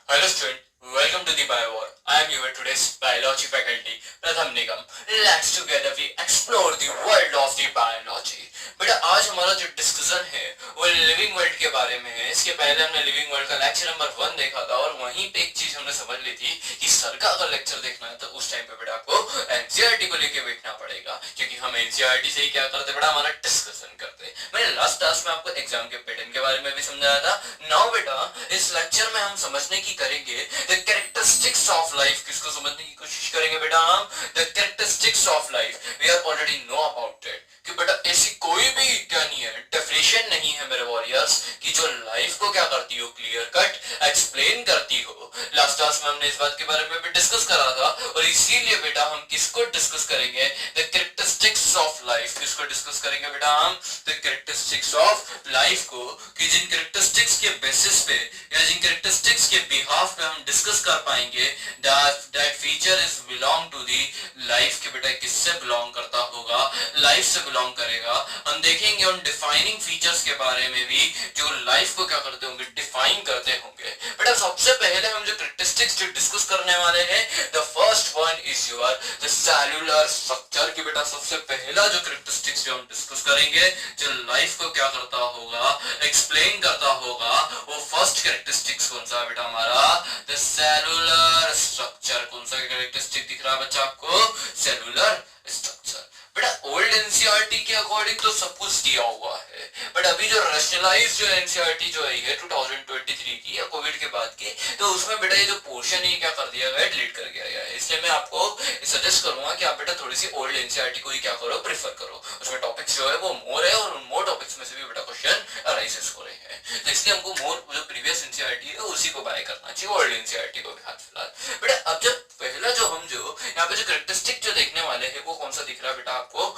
Hello student, welcome to the Bio War. I am your today's biology faculty, Pratham Nigam. Let's together we explore the world of the biology. बेटा आज हमारा जो discussion है वो living world के बारे में है। इसके पहले हमने लिविंग वर्ल्ड का लेक्चर नंबर 1 देखा था और वहीं पे एक चीज हमने समझ ली थी कि सर का अगर लेक्चर देखना है तो उस टाइम पे बेटा आपको एनसीईआरटी को लेके बैठना पड़ेगा, क्योंकि हम एनसीईआरटी से ही क्या करते बेटा हमारा डिस्कशन करते। मैंने लास्ट क्लास में आपको एग्जाम के पैटर्न के बारे में भी समझाया था। नाउ बेटा इस लेक्चर में हम समझने की करेंगे द कैरेक्टरिस्टिक्स ऑफ लाइफ। किसको समझने की कोशिश करेंगे बेटा हम? The characteristics of life. We are already know about it कि बेटा ऐसी कोई भी क्या नहीं है, डेफिनेशन नहीं है मेरे वॉरियर्स कि जो लाइफ को क्या करती हो, क्लियर कट एक्सप्लेन करती हो। लास्ट क्लास में हमने इस बात के बारे में भी डिस्कस करा था और इसीलिए बेटा हम किसको डिस्कस करेंगे? The characteristics of life. किसको डिस्कस करेंगे बेटा हम? द कैरेक्टरिस्टिक्स ऑफ लाइफ को, कि जिन कैरेक्टरिस्टिक्स के बेसिस पे या जिन कैरेक्टरिस्टिक्स के बिहाफ पे हम डिस्कस कर पाएंगे that feature is belong to the life के बेटा किससे बिलोंग करता होगा? लाइफ से बिलोंग करेगा। हम देखेंगे उन डिफाइनिंग फीचर्स के बारे में भी जो लाइफ को क्या करते होंगे, डिफाइन करते होंगे। बेटा सबसे पहले हम जो कैरेक्टरिस्टिक्स जो डिस्कस करने वाले हैं, the first one is your the cellular structure. की बेटा सबसे पहला जो कैरेक्टरिस्टिक्स जो हम डिस्कस करेंगे जो लाइफ को क्या करता होगा, एक्सप्लेन करता होगा, वो फर्स्ट कैरेक्टरिस्टिक्स कौन सा बेटा हमारा? The cellular structure. कौन सा कैरेक्टरिस्टिक दिख रहा है बच्चा आपको? Cellular structure. बेटा ओल्ड एनसीईआरटी के अकॉर्डिंग तो सब कुछ दिया हुआ है, बट अभी जो रैशनलाइज जो एनसीईआरटी जो आई है 2023 की या कोविड के बाद की, तो उसमें बेटा ये जो पोर्शन है क्या कर दिया गया, डिलीट कर दिया गया है। इसलिए मैं आपको सजेस्ट करूंगा कि आप बेटा थोड़ी सी ओल्ड एनसीईआरटी को ही क्या करो, प्रेफर करो। उसमें टॉपिक्स जो है वो मोर है और उन मोर टॉपिक्स में से भी बेटा क्वेश्चन अराइजेस हो रहे हैं, तो इसलिए हमको मोर जो प्रीवियस एनसीईआरटी है उसी को बाय करना चाहिए, ओल्ड एनसीईआरटी को भी हाथ फिलहाल। बेटा अब जब पहला जो हम जो यहाँ पे जो कैरेक्टरिस्टिक जो देखने वाले हैं वो कौन सा दिख रहा है बेटा आपको?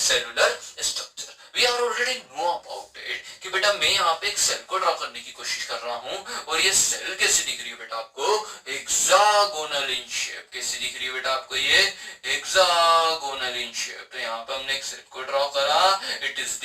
Cellular structure. We are already know about it कि बेटा मैं यहाँ पे एक सेल को ड्रॉ करने की कोशिश कर रहा हूँ और ये सेल कैसे दिख रही है बेटा आपको? Hexagonal in shape. कैसे दिख रही है बेटा आपको? ये हेक्सागोनल इन शेप। तो यहाँ पे हमने एक सेल को ड्रॉ करा, it is the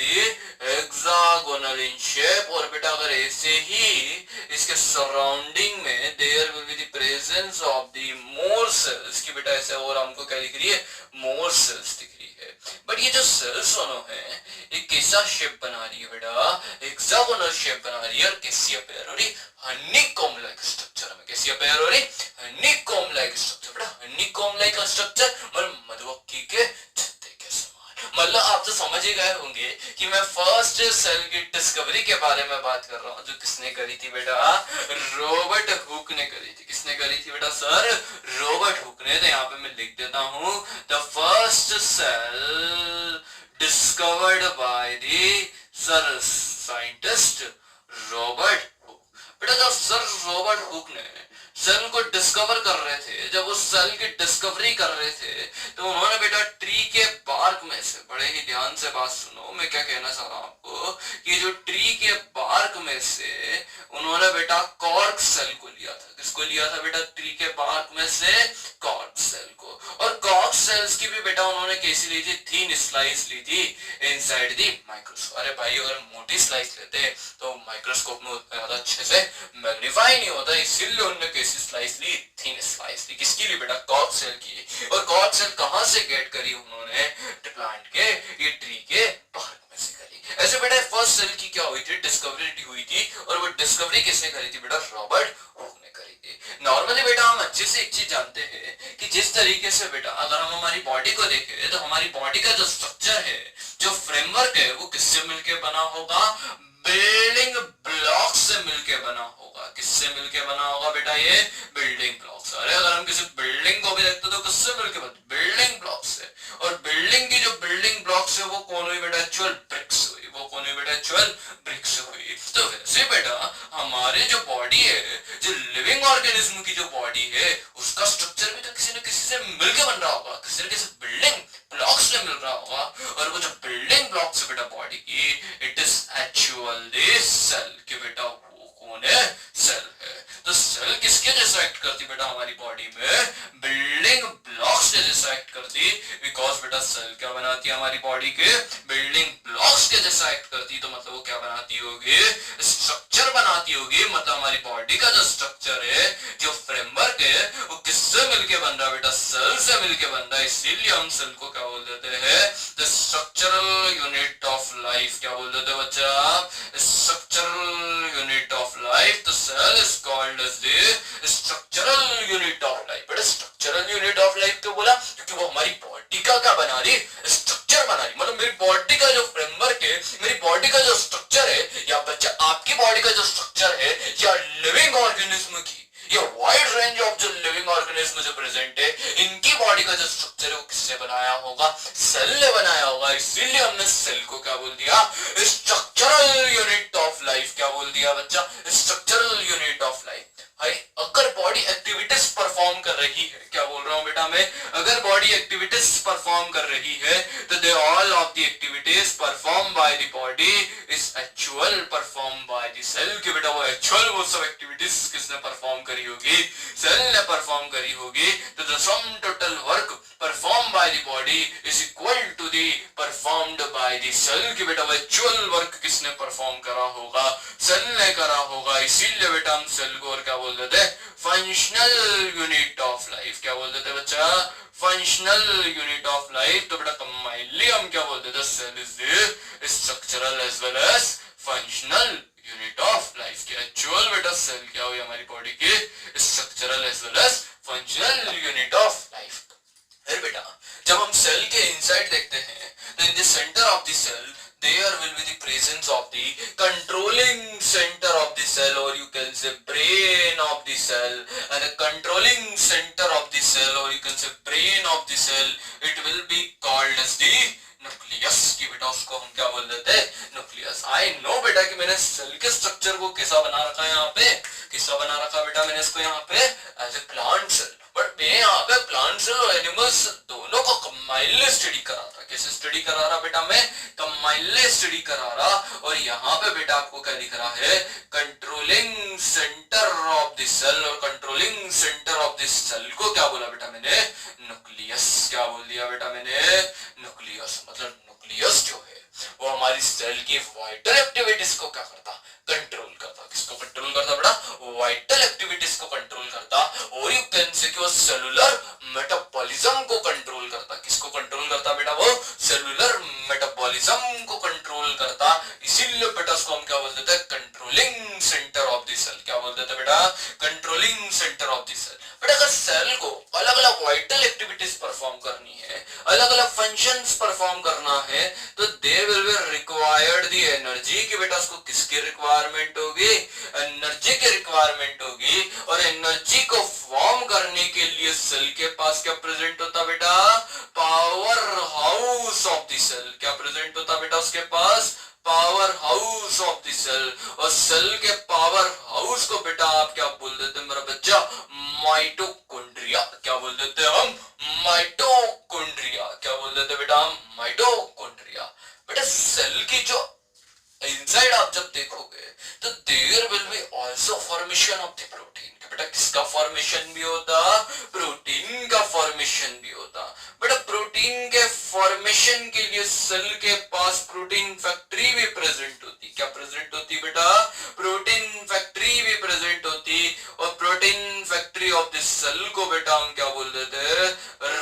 hexagonal in shape. और बेटा अगर ऐसे ही इसके सराउंडिंग में there will be the presence of the more cells. की बेटा ऐसे और हमको क्या दिख रही है? मोर सेल्स दिख रही है। बट ये जो सेल्स दोनों है ये कैसा शेप बना रही है बेटा? हेक्सागोनल शेप बना रही है। और कैसी अपेयर हो रही? हनीकॉम्ब लाइक स्ट्रक्चर में। कैसी अपेयर हो रही? Honeycomb like structure. बेटा हनीकॉम्ब लाइक स्ट्रक्चर मतलब मधुमक्खी के छत्ते के समान। मतलब आप तो समझ ही गए होंगे कि मैं फर्स्ट सेल की डिस्कवरी के बारे में बात कर रहा हूँ, जो किसने करी थी बेटा? रॉबर्ट हुक ने करी थी। किसने करी थी बेटा सर? रॉबर्ट हुक ने। तो यहाँ पे मैं लिख देता हूँ the first cell discovered by the sir scientist Robert Hooke. बेटा जब सर रॉबर्ट हुक ने सेल को डिस्कवर कर रहे थे, जब उस सेल की डिस्कवरी कर रहे थे, तो उन्होंने बेटा ट्री के बार्क में से, बड़े ही ध्यान से बात सुनो मैं क्या कहना चाह रहा हूं आपको, कि जो ट्री के बार्क में से उन्होंने बेटा कॉर्क सेल को लिया था। किसको लिया था बेटा? ट्री के बार्क में से कॉर्क सेल को। और कॉर्क सेल्स की भी बेटा उन्होंने कैसी ली थी? थिन स्लाइस ली थी इनसाइड दी माइक्रोस्कोप। अरे भाई अगर मोटी स्लाइस लेते तो माइक्रोस्कोप में उतना ज्यादा अच्छे से मैग्नीफाई नहीं होता, इसीलिए उन्होंने कैसी स्लाइस ली? थिन स्लाइस ली। किसकी ली बेटा? कॉर्क सेल की। और कॉर्क सेल कहां से गेट करी उन्होंने? प्लांट के ये ट्री के बार्क में से करी। ऐसे बेटा फर्स्ट सेल की क्या हुई थी? डिस्कवरी हुई थी। और वो डिस्कवरी किसने करी थी बेटा? रॉबर्ट हुक ने करी थी। नॉर्मली बेटा हम अच्छे से एक चीज जानते हैं कि जिस तरीके से बेटा अगर हम हमारी बॉडी को देखें तो हमारी बॉडी का जो स्ट्रक्चर है, जो फ्रेमवर्क है, वो किससे मिलके बना होगा? बिल्डिंग ब्लॉक से मिलके बना होगा। किससे मिलके बना होगा बेटा? ये बिल्डिंग ब्लॉक से। अरे अगर हम किसी बिल्डिंग को भी देखते तो किससे मिलके बना? बिल्डिंग ब्लॉक से। और बिल्डिंग की जो बिल्डिंग ब्लॉक से वो कौन हुई बेटा? एक्चुअल ब्रिक्स हुई। वो कौन हुई बेटा? एक्चुअल ब्रिक्स हुई। तो वैसे बेटा हमारे जो बॉडी है, जो लिविंग ऑर्गेनिज्म की जो बॉडी है, उसका स्ट्रक्चर भी तो किसी न किसी से मिलके बन रहा होगा, किसी न किसी बिल्डिंग ब्लॉक से मिल रहा होगा। और वो जो बिल्डिंग ब्लॉक्स है बेटा बॉडी की, इट इज एक्चुअली सेल। कि बेटा वो कौन है? सेल है। तो सेल किसके जैसा एक्ट करती बेटा हमारी बॉडी में? बिल्डिंग ब्लॉक्स के जैसा एक्ट करती। बिकॉज बेटा सेल क्या बनाती है हमारी बॉडी के? बिल्डिंग ब्लॉक्स के जैसा एक्ट करती। तो मतलब वो क्या बनाती होगी? स्ट्रक्चर बनाती होगी। मतलब हमारी बॉडी का जो स्ट्रक्चर है इसीलिए हम सेल को क्या बोल देते हैं, the structural unit of life. क्या बोल देते हैं बच्चा, structural unit of life. The cell is called as the structural unit of life. But structural unit of life क्यों बोला, क्योंकि वो हमारी बॉडी का क्या बना रही, स्ट्रक्चर बना रही। मतलब मेरी बॉडी का जो फ्रेमवर्क है, मेरी बॉडी का जो स्ट्रक्चर है, या बच्चा आपकी बॉडी का जो स्ट्रक्चर है, या लिविंग ऑर्गेनिज्म की, ये वाइड रेंज ऑफ जो लिविंग ऑर्गेनिज्म जो प्रेजेंट है, इनकी बॉडी का जो स्ट्रक्चर है वो किसने बनाया होगा, सेल ने बनाया होगा। इसीलिए हमने सेल को क्या बोल दिया, स्ट्रक्चरल यूनिट ऑफ लाइफ। क्या बोल दिया बच्चा, स्ट्रक्चरल यूनिट ऑफ लाइफ। भाई अगर बॉडी एक्टिविटीज परफॉर्म कर रही है, क्या बोल रहा हूं बेटा मैं, अगर बॉडी एक्टिविटीज परफॉर्म कर रही है तो they all of the activities perform by the body is actual perform by the cell. कि बेटा वो एक्चुअल वो सब एक्टिविटीज किसने परफॉर्म करी होगी, सेल ने परफॉर्म करी होगी। तो the sum total work perform by the body is equal to the performed by the cell. कि बेटा वो एक्चुअल वर्क किसने परफॉर्म करा होगा, सेल ने करा होगा। इसीलिए बेटा हम सेल को और क्या बोल देते, फंक्शनल यूनिट ऑफ लाइफ। क्या बोल देते बच्चा, फंक्शनल यूनिट ऑफ लाइफ। तो बेटा कंबाइनली हम क्या बोल देते, cell is the structural as well as functional unit of life. की एक्चुअल बेटा सेल क्या हुई हमारी बॉडी की, structural as well as functional unit of life. फिर बेटा जब हम सेल के इनसाइड देखते हैं, तो in the centre of the cell there will be the presence of the controlling center of the cell, or you can say brain of the cell. And the controlling center of the cell, or you can say brain of the cell, it will be called as the nucleus. की बेटा उसको हम क्या बोल देते हैं, nucleus. I know बेटा कि मैंने सेल के स्ट्रक्चर को कैसा बना रखा है, यहाँ पे कैसा बना रखा बेटा मैंने इसको यहाँ पे as a plant cell. But मैं यहाँ पे प्लांट सेल और एनिमल्स दोनों को कंबाइनली स्टडी करा था। कैसे स्टडी करा रहा बेटा मैं, कंबाइनली स्टडी करा रहा। और यहाँ पे बेटा आपको क्या दिख रहा है, controlling centre of the cell. और controlling centre of the cell को क्या बोला बेटा मैंने, न्यूक्लियस। क्या बोल दिया बेटा मैंने, न्यूक्लियस। मतलब न्यूक्लियस जो है वो हमारी सेल की वाइटल एक्टिविटीज को क्या करता, कंट्रोल करता। किसको कंट्रोल करता बेटा, वाइटल एक्टिविटीज को कंट्रोल करता। और यू कैन से कि वो सेलुलर मेटाबॉलिज्म को कंट्रोल करता। किसको कंट्रोल करता बेटा, वो सेलुलर मेटाबॉलिज्म को कंट्रोल करता। इसीलिए बेटा उसको हम क्या बोल देते हैं, controlling centre of the cell. क्या बोल देते हैं बेटा, controlling centre of the cell. बेटा अगर सेल को अलग अलग वाइटल एक्टिविटीज परफॉर्म करनी है, अलग अलग फंक्शंस परफॉर्म करना है, तो there will be required the energy. कि बेटा उसको किसकी रिक्वायरमेंट होगी, एनर्जी की रिक्वायरमेंट होगी। और एनर्जी को फॉर्म करने के लिए सेल के पास क्या प्रेजेंट होता बेटा, power house of the cell. क्या प्रेजेंट होता बेटा उसके पास, power house of the cell. और सेल के पावर हाउस को बेटा आप क्या बोल देते हैं मेरा बच्चा, माइटोकॉन्ड्रिया। क्या बोल देते हैं हम, माइटोकॉन्ड्रिया। क्या बोल देते बेटा हम, माइटोकॉन्ड्रिया। बेटा सेल की जो इनसाइड आप जब देखोगे तो there will be also formation of the protein. बेटा किसका फॉर्मेशन भी होता, प्रोटीन का फॉर्मेशन भी होता। बेटा प्रोटीन के फॉर्मेशन के लिए सेल के पास प्रोटीन फैक्ट्री भी प्रेजेंट होती। क्या प्रेजेंट होती बेटा, प्रोटीन फैक्ट्री भी प्रेजेंट होती। और protein factory of the cell को बेटा हम क्या बोल देते हैं,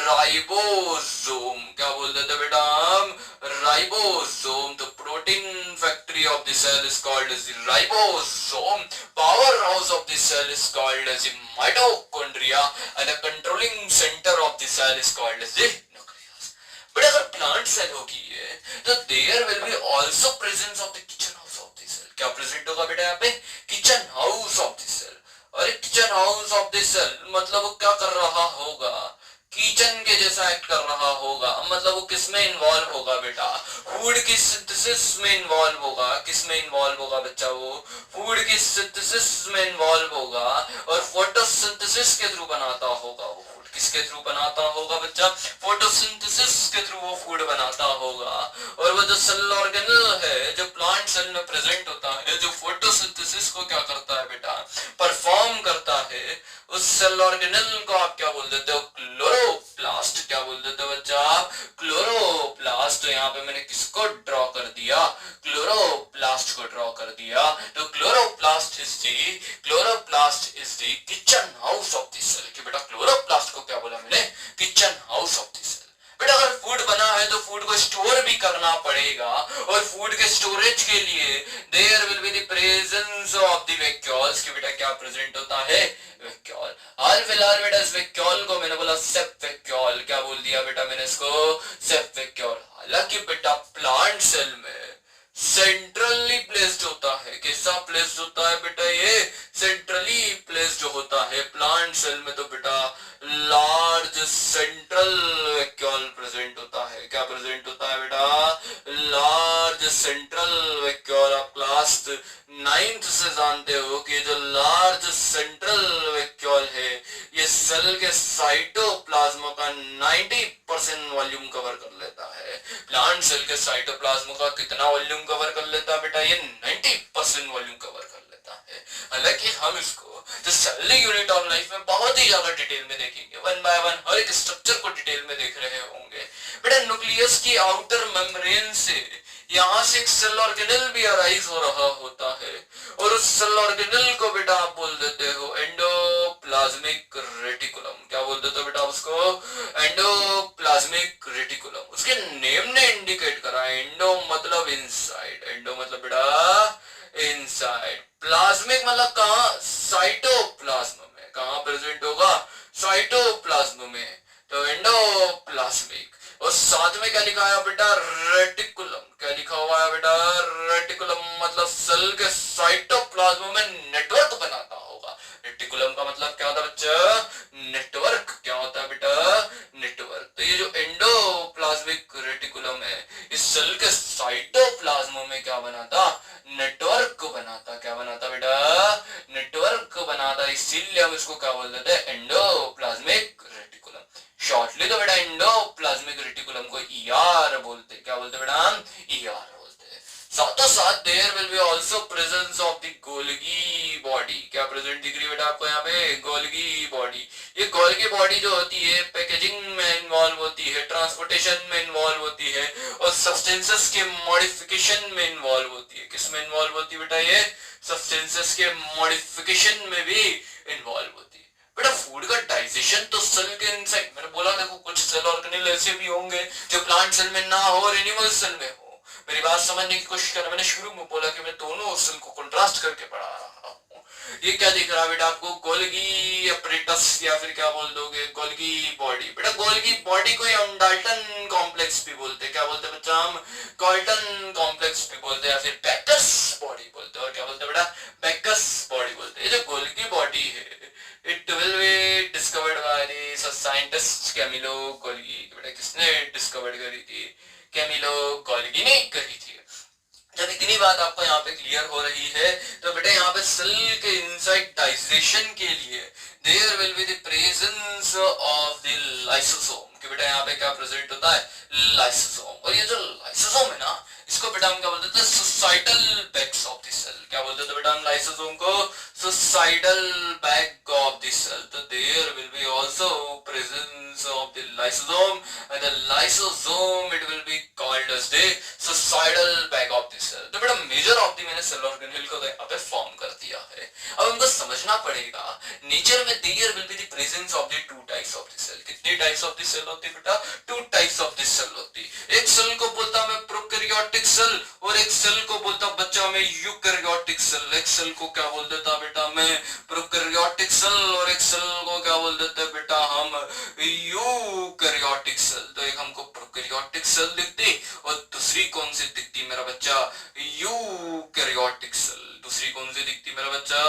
राइबोसोम। क्या बोल देते बेटा हम, राइबोसोम। तो protein factory of the cell is called as the ribosome. Power house of the cell is called as the mitochondria. And the controlling centre of the cell is called as the nucleus. But अगर plant cell होगी है, तो there will be also presence of the kitchen house of the cell. क्या present होगा बेटा यहाँ पे, kitchen house of the cell. और kitchen house of the cell मतलब वो क्या कर रहा होगा, किचन के जैसा एक्ट कर रहा होगा। मतलब वो किसमें इन्वॉल्व होगा बेटा, फूड की सिंथेसिस में इन्वॉल्व होगा। किसमें इन्वॉल्व होगा बच्चा, वो फूड की सिंथेसिस में इन्वॉल्व होगा। और फोटोसिंथेसिस के थ्रू बनाता होगा वो फूड। किसके थ्रू बनाता होगा बच्चा, फोटोसिंथेसिस के थ्रू वो फूड बनाता होगा। और वो जो सेल ऑर्गेनल है जो प्लांट सेल में प्रेजेंट होता है, जो फोटोसिंथेसिस को क्या करता है बेटा, परफॉर्म करता है, उस सेल ऑर्गेनल को आप क्या बोल देते हो, क्लोरोप्लास्ट। क्या बोल देते हो बच्चा, क्लोरोप्लास्ट। तो यहाँ पे मैंने किसको ड्रॉ कर दिया, क्लोरोप्लास्ट को ड्रॉ कर दिया। तो chloroplast is the kitchen house of the cell. कि बेटा क्लोरोप्लास्ट को क्या बोला मैंने, kitchen house of the cell. But अगर फूड बना है तो फूड को स्टोर भी करना पड़ेगा, और फूड के स्टोरेज के लिए there will be the presence of the vacuoles. कि बेटा क्या प्रेजेंट होता है? वैक्यूल। हाल फिलहाल बेटा इस वैक्यूल को मैंने बोला सेप वैक्यूल। क्या बोल दिया बेटा मैंने इसको? सेप वैक्यूल। हालांकि बेटा प्लांट सेल में सेंट्रली प्लेस्ड होता है। कैसा प्लेस्ड होता है बेटा? ये सेंट्रली प्लेस्ड होता है। प्लांट सेल में तो बेटा लार्ज सेंट्रल वैक्यूल प्रेजेंट होता है। क्या प्रेजेंट होता है बेटा? Large central vacuole. आप क्लास 9th से जानते हो कि जो लार्ज सेंट्रल वैक्यूल है ये सेल के साइटोप्लाज्म का 90% वॉल्यूम कवर कर लेता है। प्लांट सेल के साइटोप्लाज्म का कितना वॉल्यूम कवर कर लेता है बेटा? ये 90% वॉल्यूम कवर कर लेता है। हालांकि हम इसको जो सेल यूनिट ऑफ लाइफ में बहुत ही ज्यादा डिटेल में देखेंगे, वन बाय वन हर एक स्ट्रक्चर को डिटेल में देख रहे होंगे। बेटा न्यूक्लियस की आउटर मेम्ब्रेन से यहाँ से एक सेल ऑर्गेनेल भी अराइज हो रहा होता है, और उस सेल ऑर्गेनेल को बेटा आप बोल देते हो एंडोप्लाज्मिक रेटिकुलम। क्या बोल देते हो बेटा उसको? Endoplasmic reticulum. उसके नेम ने इंडिकेट करा, एंडो मतलब इनसाइड, एंडो मतलब बेटा इनसाइड, प्लाज्मिक मतलब कहाँ? साइटोप्लाज्म में। कहाँ प्रेजेंट होगा? साइटोप्लाज्म में। तो एंडोप्लाज्मिक, और साथ में क्या लिखा है बेटा? रेटिकुलम। क्या लिखा हुआ है बेटा? रेटिकुलम मतलब सेल के साइटोप्लाज्म में नेटवर्क बनाता होगा। रेटिकुलम का मतलब क्या होता है बच्चा? नेटवर्क। क्या होता है बेटा? नेटवर्क। तो ये जो एंडोप्लाज्मिक रेटिकुलम है इस सेल के साइटोप्लाज्म में क्या बनाता? नेटवर्क बनाता। क्या बनाता बेटा? नेटवर्क बनाता। इसीलिए हम इसको क्या बोल देते हैं? Endoplasmic reticulum. शॉर्टली तो बेटा एंडोप्लाज्मिक रेटिकुलम को ईआर बोलते। क्या बोलते बेटा? ईआर बोलते हैं। साथों साथ there will be also presence of the Golgi body. क्या प्रेजेंट दिख रही है बेटा आपको यहाँ पे? Golgi body. ये गोल्गी बॉडी जो होती है पैकेजिंग में इन्वॉल्व होती है, ट्रांसपोर्टेशन में इन्वॉल्व होती है, और सब्सटेंसेस के मॉडिफिकेशन में इन्वॉल्व होती है। किस में इन्वॉल्व होती है बेटा? ये सब्सटेंसेस के मॉडिफिकेशन में भी इन्वॉल्व होती है। बेटा फूड का डाइजेशन तो सेल के इनसाइड, मैंने बोला देखो कुछ सेल ऑर्गेनेल ऐसे भी होंगे जो प्लांट सेल में ना हो और एनिमल सेल में हो। मेरी बात समझने की कोशिश करना। मैंने शुरू में बोला कि मैं दोनों सेल को कंट्रास्ट करके पढ़ा रहा हूँ। ये क्या दिख रहा है बेटा आपको? गोल्गी एपरेटस, या फिर क्या बोल दोगे? Golgi body. बेटा गोल्गी बॉडी को हम डाल्टन कॉम्प्लेक्स भी बोलते हैं। क्या बोलते हैं बच्चा? हम डाल्टन कॉम्प्लेक्स भी बोलते हैं, या फिर बेकस बॉडी बोलते हैं। और क्या बोलते हैं बेटा? बेकस बॉडी बोलते हैं। ये जो गोल्गी बॉडी है it will be discovered by the scientist Camillo Golgi. बेटा किसने डिस्कवर करी थी? कैमिलो गोल्गी ने करी थी। जब इतनी बात आपको यहाँ पे क्लियर हो रही है तो बेटा यहाँ पे सेल के इनसाइड डाइजेशन के लिए there will be the presence of the lysosome. कि बेटा यहाँ पे क्या प्रेजेंट होता है? लाइसोसोम। और ये जो लाइसोसोम है ना इसको बेटा हम क्या बोलते थे? Suicidal bags of the cell. क्या बोलते थे बेटा हम लाइसोसोम को? Suicidal bag of the cell. तो there will be also presence of the lysosome, and the lysosome it will be called as the suicidal bag of the cell. तो बेटा major of the मैंने cell organelle को यहाँ पे form कर दिया है। अब हमको समझना पड़ेगा नेचर में there will be the presence of the two types of the cell. कितने टाइप्स ऑफ द सेल होती है बेटा? Two types of the cell होती। एक सेल को बोलता मैं प्रोकैरियोटिक सेल, और एक सेल को बोलता बच्चा मैं यूकैरियोटिक सेल। एक सेल को क्या बोल देता बेटा मैं? प्रोकैरियोटिक सेल, और एक सेल को क्या बोल देते बेटा हम? Eukaryotic cell. तो एक हमको प्रोकैरियोटिक सेल दिखती और दूसरी कौन सी दिखती मेरा बच्चा? Eukaryotic cell. दूसरी कौन सी दिखती मेरा बच्चा?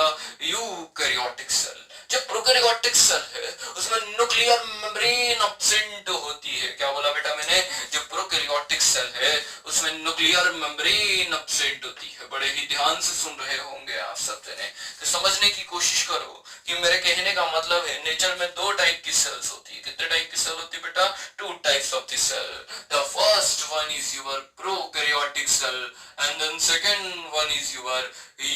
Eukaryotic cell. जो प्रोकैरियोटिक सेल है उसमें न्यूक्लियर मेम्ब्रेन एब्सेंट होती है। क्या बोला बेटा मैंने? जो प्रोकैरियोटिक सेल है उसमें न्यूक्लियर मेम्ब्रेन एब्सेंट होती है। बड़े ही ध्यान से सुन रहे होंगे आप सब जने, तो समझने की कोशिश करो कि मेरे कहने का मतलब है नेचर में दो टाइप की सेल्स होती है। कितने टाइप की सेल होती है बेटा? Two types of the cell. The first one is your prokaryotic cell, and then second one is your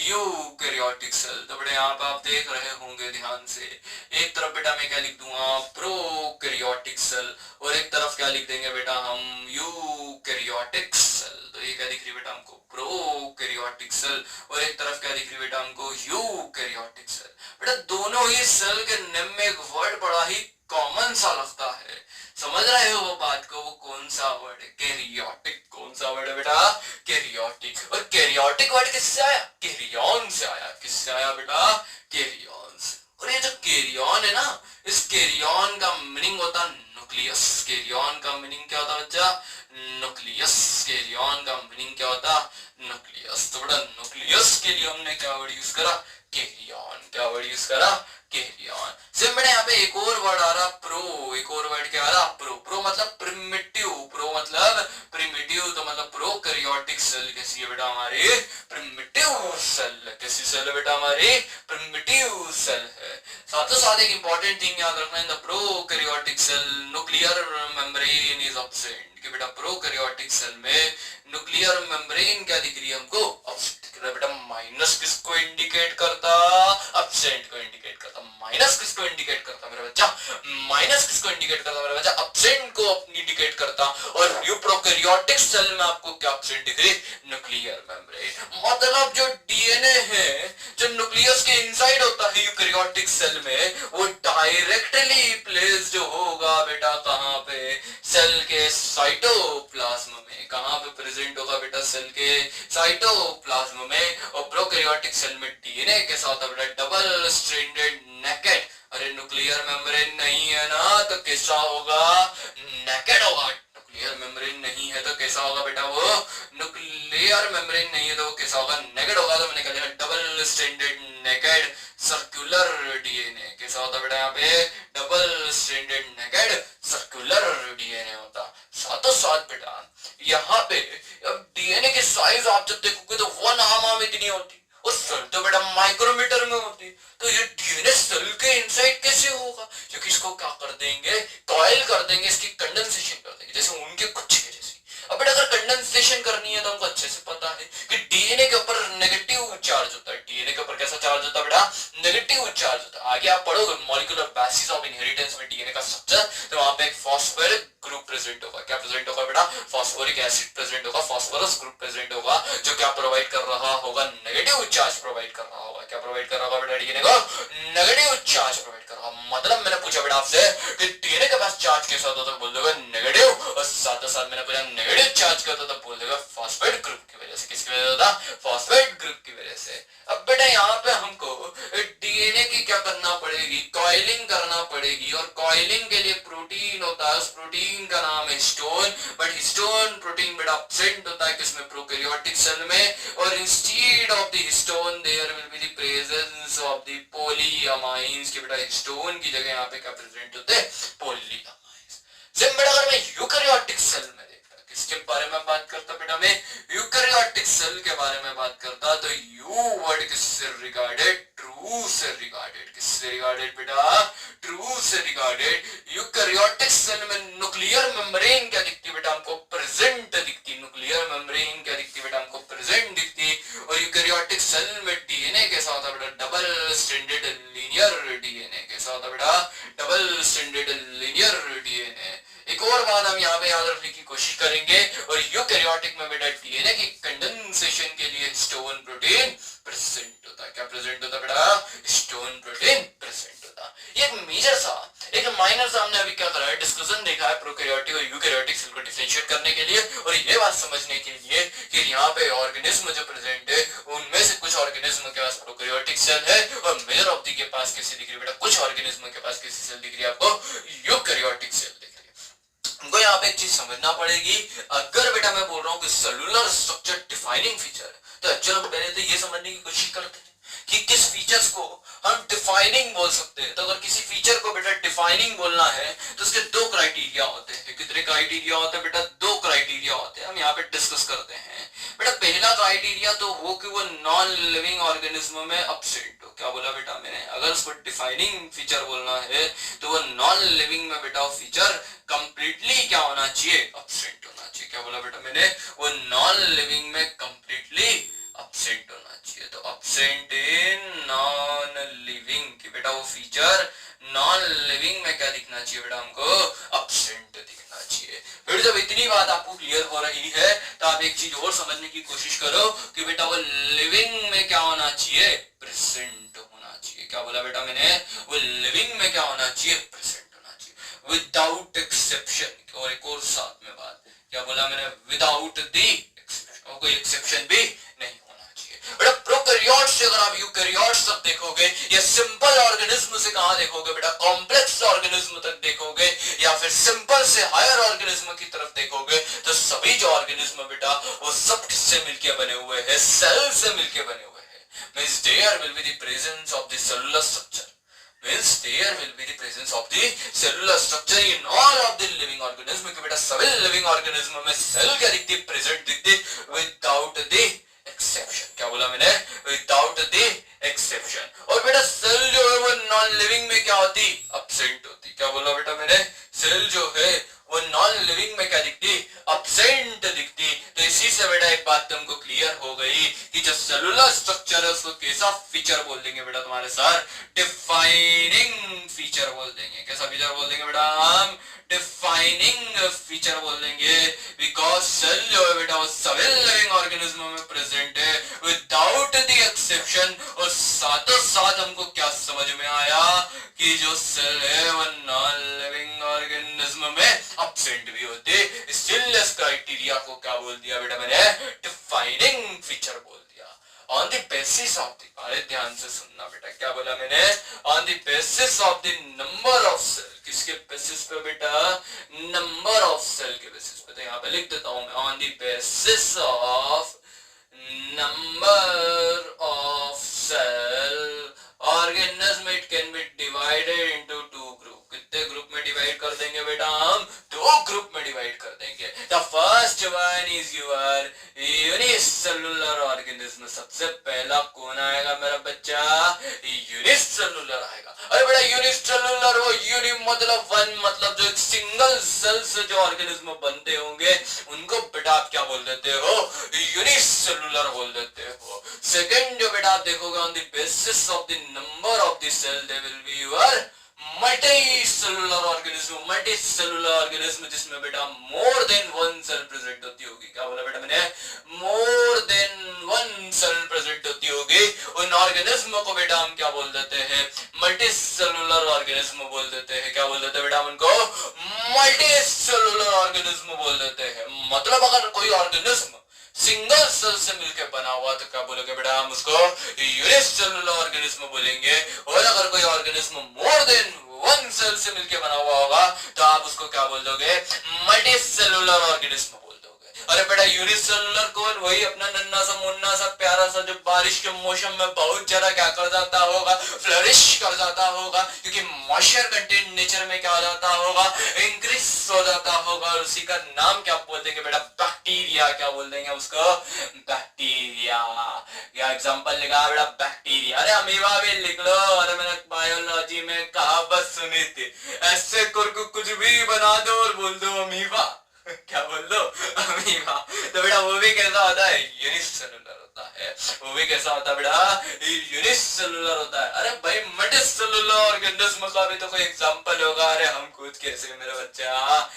eukaryotic cell. तो बेटा यहाँ पे आप देख रहे होंगे ध्यान से, एक तरफ बेटा मैं क्या लिख दूंगा? प्रोकैरियोटिक सेल, और एक तरफ क्या लिख देंगे बेटा हम? Eukaryotic cell. तो ये क्या दिख रही है बेटा हमको? प्रोकैरियोटिक सेल, और एक तरफ क्या दिख रही है बेटा हमको? Eukaryotic cell. बेटा दोनों ही सेल के नेम में एक वर्ड बड़ा ही कॉमन सा लगता है। समझ रहे हो वो बात को? वो कौन सा वर्ड है? कैरियोटिक। कौन सा वर्ड है बेटा? कैरियोटिक। और कैरियोटिक वर्ड किससे आया? कैरियन से आया। किससे आया बेटा? कैरियन से। और ये जो कैरियन है ना, इस कैरियन का मीनिंग होता है न्यूक्लियस। कैरियन का मीनिंग क्या होता है बच्चा? न्यूक्लियस। कैरियन का मीनिंग क्या होता? न्यूक्लियस। तो बेटा न्यूक्लियस के लिए हमने क्या वर्ड यूज करा? कैरियन। क्या वर्ड यूज करा? कैरियन। सिर्फ बेटा यहाँ पे एक और वर्ड आ रहा प्रो। एक और वर्ड क्या आ रहा? प्रो। प्रो मतलब प्रिमिटिव। प्रो मतलब प्रिमिटिव। तो मतलब प्रोकैरियोटिक सेल कैसी है बेटा? हमारी प्रिमिटिव सेल। कैसी सेल है बेटा? हमारी प्रिमिटिव सेल है। साथों साथ एक इंपॉर्टेंट थिंग याद रखना, in the prokaryotic cell nuclear membrane is absent. कि बेटा प्रोकैरियोटिक सेल में न्यूक्लियर मेम्ब्रेन क्या दिख रही है हमको? एब्सेंट दिख रहा है बेटा। माइनस किसको इंडिकेट करता? एब्सेंट को इंडिकेट करता। माइनस किसको इंडिकेट करता मेरा बच्चा? माइनस किसको इंडिकेट करता मेरा बच्चा? एब्सेंट को इंडिकेट करता। और यूप्रोकैरियोटिक सेल में आपको क्या एब्सेंट दिख रही? Nuclear membrane. मतलब जो डीएनए है जो न्यूक्लियस के इनसाइड होता है यूकैरियोटिक सेल में, वो डायरेक्टली प्लेस्ड होगा बेटा कहां पे? सेल के साइटोप्लाज्म में। कहां पे प्रेजेंट होगा बेटा? सेल के साइटोप्लाज्म में। और प्रोकैरियोटिक सेल में डीएनए के साथ बेटा डबल स्ट्रैंडेड नेकेड। अरे न्यूक्लियर मेम्ब्रेन नहीं है ना, तो कैसा होगा? नेकेड होगा। न्यूक्लियर मेम्ब्रेन नहीं है तो कैसा होगा बेटा? वो न्यूक्लियर मेम्ब्रेन नहीं है तो वो कैसा होगा? नेकेड होगा। तो मैंने कहा double stranded naked circular DNA. कैसा होता बेटा? यहाँ पे double stranded naked circular DNA होता। साथों साथ बेटा यहाँ पे अब डीएनए की साइज आप जब देखोगे तो 1 आम इतनी होती, और सेल तो बेटा माइक्रोमीटर में होती। तो ये डीएनए सेल के इनसाइड कैसे होगा? क्योंकि इसको क्या कर देंगे? कॉइल कर देंगे, इसकी कंडेंसेशन कर देंगे, जैसे उनके कुछ के जैसी। अब बेटा अगर कंडेंसेशन करनी है तो हमको अच्छे से पता है कि डीएनए के ऊपर नेगेटिव चार्ज होता है। डीएनए के ऊपर कैसा चार्ज होता है बेटा? नेगेटिव चार्ज होता है। आगे आप पढ़ोगे मॉलिक्यूलर बेसिस ऑफ इनहेरिटेंस में डीएनए का स्ट्रक्चर, तो वहां पे एक फॉस्फोरिक ग्रुप प्रेजेंट होगा। क्या प्रेजेंट होगा बेटा? फॉस्फोरिक एसिड प्रेजेंट होगा, फॉस्फोरस ग्रुप प्रेजेंट होगा, जो क्या प्रोवाइड कर रहा होगा? नेगेटिव चार्ज प्रोवाइड कर रहा होगा। क्या प्रोवाइड कर रहा होगा बेटा? डीएनए को नेगेटिव चार्ज प्रोवाइड कर रहा होगा। मतलब मैंने पूछा बेटा आपसे कि डीएनए के पास चार्ज कैसा होता? तो बोल दोगे नेगेटिव। और साथ साथ मैंने पूछा नेगेटिव चार्ज क्या होता? तो बोल दोगे फॉस्फेट ग्रुप की वजह से। किसकी वजह से होता? फॉस्फेट ग्रुप की वजह से। अब बेटा यहाँ पे हमको डीएनए की क्या करना पड़ेगी? कॉइलिंग करना पड़ेगी। और कॉइलिंग के लिए प्रोटीन होता है, उस प्रोटीन का नाम है हिस्टोन। बट हिस्टोन प्रोटीन बेटा एब्सेंट होता है किसमें? प्रोकैरियोटिक सेल में। और instead of the histone there will be the presence of the polyamines. की बेटा हिस्टोन की जगह यहाँ पे क्या प्रेजेंट होते हैं? पॉलीअमाइंस। सेम बेटा अगर मैं यूकैरियोटिक सेल में देखता, किसके बारे में बात करता बेटा? मैं यूकैरियोटिक सेल के बारे में बात करता। तो यू वर्ड किससे रिगार्डेड? ट्रू से रिगार्डेड। किससे रिगार्डेड बेटा? ट्रू से रिगार्डेड। यूकैरियोटिक सेल में न्यूक्लियर मेम्ब्रेन क्या दिखती बेटा? हमको प्रेजेंट दिखती। न्यूक्लियर मेम्ब्रेन क्या दिखती बेटा? हमको प्रेजेंट दिखती। और यूकैरियोटिक सेल में डीएनए कैसा होता बेटा? Double stranded linear DNA. कैसा होता बेटा? Double stranded linear DNA. एक और बात हम यहाँ पे याद रखने की कोशिश करेंगे। और यूकैरियोटिक में बेटा डीएनए की कंडेंसेशन के लिए हिस्टोन प्रोटीन प्रेजेंट होता है। क्या प्रेजेंट होता है बेटा? हिस्टोन प्रोटीन प्रेजेंट होता। ये एक मेजर सा, एक माइनर सा हमने अभी क्या करा है? डिस्कशन देखा है प्रोकैरियोटिक और यूकैरियोटिक सेल को डिफरेंशिएट करने के लिए, और ये बात समझने के लिए कि यहाँ पे ऑर्गेनिज्म जो प्रेजेंट है उनमें से कुछ ऑर्गेनिज्म के पास प्रोकैरियोटिक सेल है, और मेजर ऑफ दी के पास कैसी दिख रही है बेटा? कुछ ऑर्गेनिज्म के पास कैसी सेल दिख रही है आपको? यूकैरियोटिक सेल दिख रही है। हमको यहाँ पे एक चीज समझना पड़ेगी। अगर बेटा मैं बोल रहा हूँ कि सेलुलर स्ट्रक्चर डिफाइनिंग फीचर है, तो एक्चुअली हम पहले तो ये समझने की कोशिश करते हैं कि किस फीचर्स को हम डिफाइनिंग बोल सकते हैं। तो अगर किसी फीचर को बेटा डिफाइनिंग बोलना है तो उसके दो क्राइटेरिया होते हैं। कितने क्राइटेरिया होते हैं बेटा? दो क्राइटेरिया होते हैं। हम यहाँ पे डिस्कस करते हैं बेटा। पहला क्राइटेरिया तो वो कि वो नॉन लिविंग ऑर्गेनिज्म में एब्सेंट हो। क्या बोला बेटा मैंने? अगर उसको डिफाइनिंग फीचर बोलना है तो वो नॉन लिविंग में बेटा फीचर कंप्लीटली क्या होना चाहिए? एब्सेंट होना चाहिए। क्या बोला बेटा मैंने? वो नॉन लिविंग में कंप्लीटली एब्सेंट होना चाहिए। तो एब्सेंट इन नॉन लिविंग की बेटा वो फीचर नॉन लिविंग में क्या दिखना चाहिए बेटा? हमको एब्सेंट दिखना चाहिए। फिर जब इतनी बात आपको क्लियर हो रही है तो आप एक चीज और समझने की कोशिश करो कि बेटा वो लिविंग में क्या होना चाहिए? प्रेजेंट होना चाहिए। क्या बोला बेटा मैंने? वो लिविंग में क्या होना चाहिए? प्रेजेंट होना चाहिए। Without exception. और एक और साथ में बात, क्या बोला मैंने, विदाउट दी एक्सेप्शन, कोई एक्सेप्शन भी नहीं होना चाहिए। बेटा प्रोकैरियोट्स से अगर आप यूकैरियोट्स तक देखोगे या सिंपल ऑर्गेनिज्म से कहां देखोगे बेटा, कॉम्प्लेक्स ऑर्गेनिज्म तक देखोगे या फिर सिंपल से हायर ऑर्गेनिज्म की तरफ देखोगे, तो सभी जो ऑर्गेनिज्म बेटा वो सब किससे मिलके बने हुए हैं, सेल से मिलके बने हुए हैं। Means there will be the presence of the cellular structure, means there will be the presence of the cellular structure in all of the living organism। कि बेटा सभी लिविंग ऑर्गेनिज्म में सेल क्या दिखती है, प्रेजेंट दिखती विदाउट द एक्सेप्शन। क्या बोला मैंने, विदाउट द एक्सेप्शन। और बेटा सेल जो है वो नॉन लिविंग में क्या होती, एब्सेंट होती। क्या बोला बेटा मैंने, सेल जो है वो नॉन लिविंग में क्या दिखती, एब्सेंट दिखती। तो इसी से बेटा एक बात तुमको क्लियर हो गई कि जो सेलुलर स्ट्रक्चर है उसको कैसा फीचर बोल देंगे बेटा तुम्हारे सर, डिफाइनिंग फीचर बोल देंगे। कैसा फीचर बोल देंगे बेटा हम, डिफाइनिंग फीचर बोल देंगे। बिकॉज सेल जो है बेटा वो सभी लिविंग ऑर्गेनिज्म में प्रेजेंट है विदाउट द एक्सेप्शन। और साथों साथ हमको क्या समझ में आया कि जो सेल है वो नॉन लिविंग ऑर्गेनिज्म में एब्सेंट भी होते। स्टिलनेस क्राइटेरिया को क्या बोल दिया बेटा मैंने, डिफाइनिंग फीचर बोल दिया। On the basis of the, अरे ध्यान से सुनना बेटा, क्या बोला मैंने, on the basis of the number of cell. किसके बेसिस पे बेटा, नंबर ऑफ सेल के बेसिस पे। तो यहाँ पे लिख देता हूं मैं, on the basis of number of cell organism it can be divided into two group. कितने ग्रुप में डिवाइड कर देंगे बेटा हम, दो ग्रुप में डिवाइड कर देंगे। The first one is your unicellular organism. सबसे पहला कौन आएगा मेरा बच्चा, यूनिसेलुलर आएगा। अरे बेटा यूनिसेलुलर, वो यूनि मतलब वन, मतलब जो एक सिंगल सेल से जो ऑर्गेनिज्म बनते होंगे उनको बेटा आप क्या बोल देते हो, यूनिसेलुलर बोल देते हो। सेकंड जो बेटा आप देखोगे, on the basis of the number of the cell they will be your multicellular organism. Multicellular organism जिसमें बेटा more than one cell present होती होगी। क्या बोला बेटा मैंने, more than one cell present होती होगी। उन ऑर्गेनिज्म को बेटा हम क्या बोल देते हैं, मल्टीसेलुलर ऑर्गेनिज्म बोल देते हैं। क्या बोल देते हैं बेटा उनको, मल्टीसेलुलर ऑर्गेनिज्म बोल देते हैं। मतलब अगर कोई ऑर्गेनिज्म सिंगल सेल से मिलकर बना हुआ तो क्या बोलोगे बेटा, हम उसको यूनिसेलुलर ऑर्गेनिज्म बोलेंगे। और अगर कोई organism more than one cell से मिलकर बना हुआ होगा तो आप उसको क्या बोल दोगे, मल्टीसेलुलर ऑर्गेनिज्म बोल दोगे। अरे बेटा यूनिसेलुलर कौन, वही अपना नन्ना सा मुन्ना सा प्यारा सा जो बारिश के मौसम में बहुत ज्यादा क्या कर जाता होगा, फ्लरिश कर जाता होगा, क्योंकि मॉइस्चर कंटेंट नेचर में क्या हो जाता होगा, इंक्रीज हो जाता होगा। और उसी का नाम क्या बोल देंगे बेटा, बैक्टीरिया। क्या बोल देंगे उसको, बैक्टीरिया। क्या एग्जांपल लिखा बेटा, बैक्टीरिया। अरे अमीबा भी लिख लो। अरे मैंने बायोलॉजी में कहावत सुनी थी, ऐसे कुछ भी बना दो और बोल दो अमीबा। क्या बोल दो, अमीबा। तो बेटा वो भी कैसा होता है, यूनिसेलुलर होता है। वो भी कैसा होता है बेटा, यूनिसेलुलर होता है। अरे भाई मल्टीसेलुलर ऑर्गेनिज्म का भी तो कोई एग्जांपल होगा। अरे हम खुद कैसे मेरा बच्चा,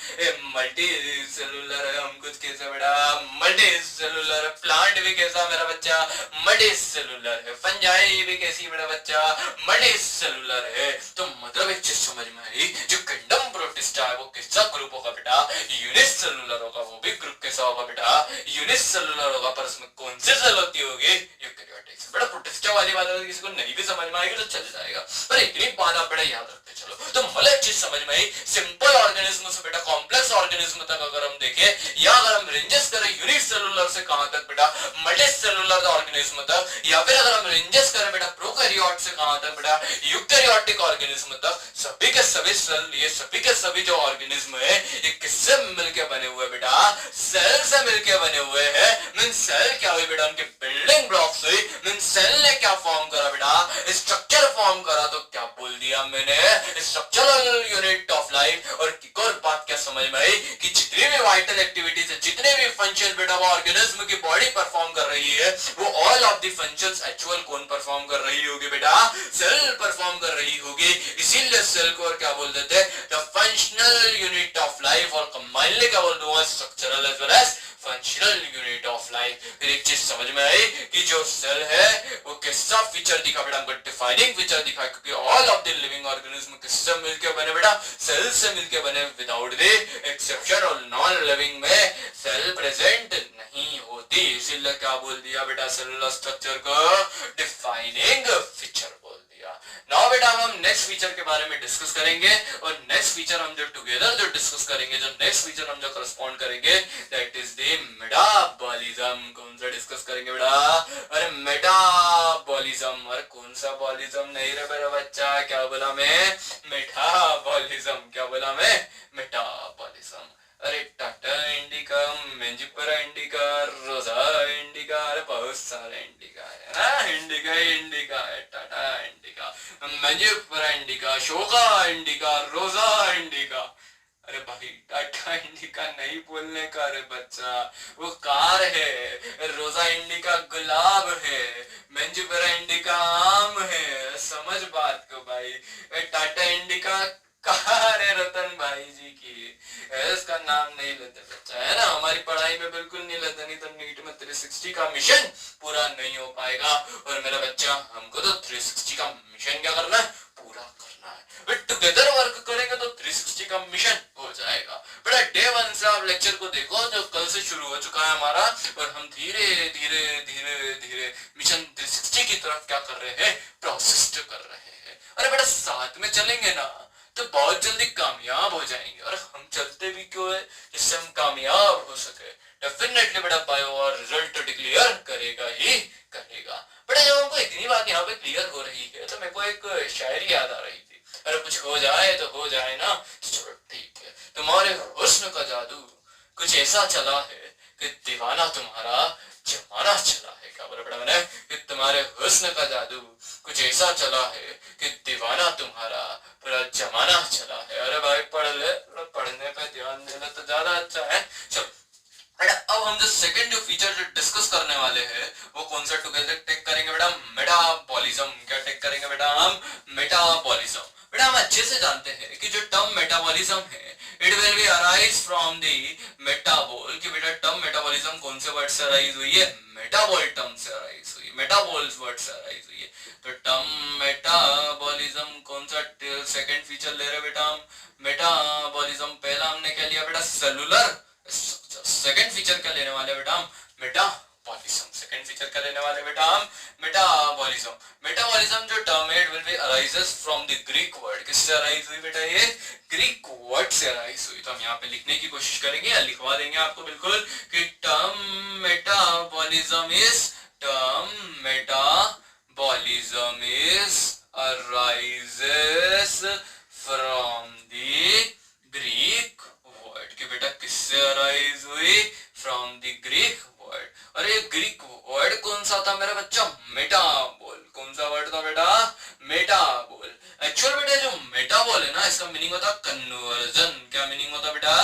मल्टी सेलुलर है, हम खुद कैसे बेटा, मल्टी सेलुलर। प्लांट भी कैसा मेरा बच्चा, मल्टी सेलुलर है। फंजाई भी कैसी मेरा बच्चा, मल्टी सेलुलर है। तो मतलब एक चीज समझ में आई, जो किंगडम प्रोटिस्टा है वो कैसा ग्रुप होगा बेटा, यूनिसेलुलर होगा। वो भी ग्रुप कैसा होगा बेटा, यूनिसेलुलर होगा। पर उसमें कौन सी सेल होती होगी, यूकैरियोटिक। बेटा प्रोटिस्टा वाली बात अगर किसी को नहीं भी समझ में आएगी तो चल जाएगा, पर इतनी बात आप बेटा याद रखते चलो। तो मतलब चीज समझ में आई, सिंपल ऑर्गेनिज्म से बेटा कॉम्प्लेक्स ऑर्गेनिज्म तक अगर हम देखें, या अगर हम रेंजेस करें यूनिसेलुलर से कहां तक बेटा, मल्टीसेलुलर ऑर्गेनिज्म तक, या फिर अगर हम रेंजेस करें बेटा प्रोकैरियोट से कहां तक बेटा, यूकैरियोटिक ऑर्गेनिज्म तक, सभी के सभी सेल, ये सभी के सभी जो ऑर्गेनिज्म है ये किससे मिलके बने हुए बेटा, सेल से मिलके बने हुए हैं। मीन सेल क्या हुई बेटा, उनके बिल्डिंग ब्लॉक्स हुई। मीन सेल ने क्या फॉर्म करा बेटा, स्ट्रक्चर फॉर्म करा। तो क्या बोल दिया मैंने, स्ट्रक्चरल यूनिट ऑफ लाइफ। और एक और बात क्या समझ में आई कि जितनी भी वाइटल एक्टिविटीज है, जितने भी फंक्शन बेटा वो ऑर्गेनिज्म की बॉडी परफॉर्म कर रही है, वो all of the functions actual कौन परफॉर्म कर रही होगी बेटा, सेल परफॉर्म कर रही होगी। इसीलिए सेल को और क्या बोल देते हैं, the functional unit of life. और कंबाइनली क्या बोल दूंगा, structural as well as functional unit of life. फिर एक चीज समझ में आई कि जो सेल है वो कैसा फीचर दिखा बेटा, हमको डिफाइनिंग फीचर दिखा, क्योंकि all of the living organism किससे मिलकर बने बेटा, सेल से मिलकर बने, विदाउट द एक्सेप्शन। और नॉन लिविंग में सेल प्रेजेंट नहीं होती, इसीलिए क्या बोल दिया बेटा, सेलुलर स्ट्रक्चर को डिफाइनिंग फीचर बोल दिया। नाउ बेटा हम नेक्स्ट फीचर के बारे में डिस्कस करेंगे, और नेक्स्ट फीचर हम जो टुगेदर जो डिस्कस करेंगे, जो नेक्स्ट फीचर हम जो करस्पॉन्ड करेंगे, दैट इज द मेटाबॉलिज्म। कौन सा डिस्कस करेंगे बेटा, अरे मेटाबॉलिज्म। अरे कौन सा बॉलिज्म नहीं रे मेरा बच्चा, क्या बोला मैं, मेटाबॉलिज्म। क्या बोला मैं, मेटाबॉलिज्म। अरे Tata Indica, Mangifera indica, Rosa indica, अरे बहुत सारे इंडिका है ना, इंडिका इंडिका है, टाटा इंडिका, मेंजिफेरा इंडिका, शोका इंडिका, रोजा इंडिका। अरे भाई टाटा इंडिका नहीं बोलने का रे बच्चा, वो कार है, रोजा इंडिका गुलाब है, मेंजिफेरा इंडिका आम है, समझ बात को भाई। टाटा इंडिका कार है रतन भाई जी की, इसका नाम नहीं लेते बच्चा, है ना, हमारी पढ़ाई में बिल्कुल नहीं लेते, नहीं तो नीट में 360 का मिशन पूरा नहीं हो पाएगा। और मेरा बच्चा हमको तो 360 का मिशन क्या करना है, पूरा करना है। टुगेदर वर्क करेंगे तो 360 का मिशन हो जाएगा। बेटा डे 1 से आप लेक्चर को देखो, जो कल से शुरू हो चुका है हमारा, और हम धीरे धीरे धीरे धीरे मिशन 360 की तरफ क्या कर रहे हैं, प्रोसेस कर रहे हैं। अरे बेटा साथ में चलेंगे ना तो बहुत जल्दी कामयाब हो जाएंगे, और हम चलते भी क्यों है, जिससे हम कामयाब हो सके। डेफिनेटली बेटा बायो और रिजल्ट डिक्लेयर करेगा ही करेगा। बेटा जब हमको इतनी बात यहाँ पे क्लियर हो रही है तो मेरे को एक शायरी याद आ रही थी, अरे कुछ हो जाए तो हो जाए ना, चलो ठीक है। तुम्हारे हुस्न का जादू कुछ ऐसा चला है कि दीवाना तुम्हारा जमाना चला है। क्या बोला बेटा मैंने, कि तुम्हारे हुस्न का जादू कुछ ऐसा चला है कि दीवाना तुम्हारा पूरा जमाना चला है। अरे भाई पढ़ ले, पढ़ने पे ध्यान दे ले तो ज्यादा अच्छा है। चलो अब हम जो सेकंड जो फीचर जो डिस्कस करने वाले हैं वो कौन सा टुगेदर टेक करेंगे बेटा, मेटाबॉलिज्म। क्या टेक करेंगे बेटा हम, मेटाबॉलिज्म। बेटा हम अच्छे से जानते हैं कि जो टर्म मेटाबॉलिज्म है it will be arise from the metabole. कि बेटा टर्म मेटाबॉलिज्म कौन से वर्ड से अराइज हुई है, मेटाबॉल टर्म से अराइज हुई, मेटाबॉल्स वर्ड से अराइज हुई है। तो टर्म मेटाबॉलिज्म कौन सा सेकंड फीचर ले रहे बेटा हम, मेटाबॉलिज्म। पहला हमने क्या लिया बेटा, सेलुलर। सेकंड फीचर क्या लेने वाले बेटा हम, मेटाबॉलिज्म। सेकंड फीचर क्या लेने वाले बेटा हम, मेटाबॉलिज्म। मेटाबॉलिज्म जो टर्म है it will B arises from the Greek word. किससे अराइज हुई बेटा, ये ग्रीक वर्ड से अराइज हुई। तो हम यहाँ पे लिखने की कोशिश करेंगे या लिखवा देंगे आपको बिल्कुल कि term metabolism is, term metabolism is arises from the Greek word। कि बेटा किससे अराइज हुई, फ्रॉम द ग्रीक वर्ड। और ये ग्रीक वर्ड कौन सा था मेरा बच्चा, मेटाबॉल। कौन सा वर्ड था बेटा, मेटाबॉल। एक्चुअल बेटा जो मेटाबॉल है ना इसका मीनिंग होता कन्वर्जन। क्या मीनिंग होता बेटा,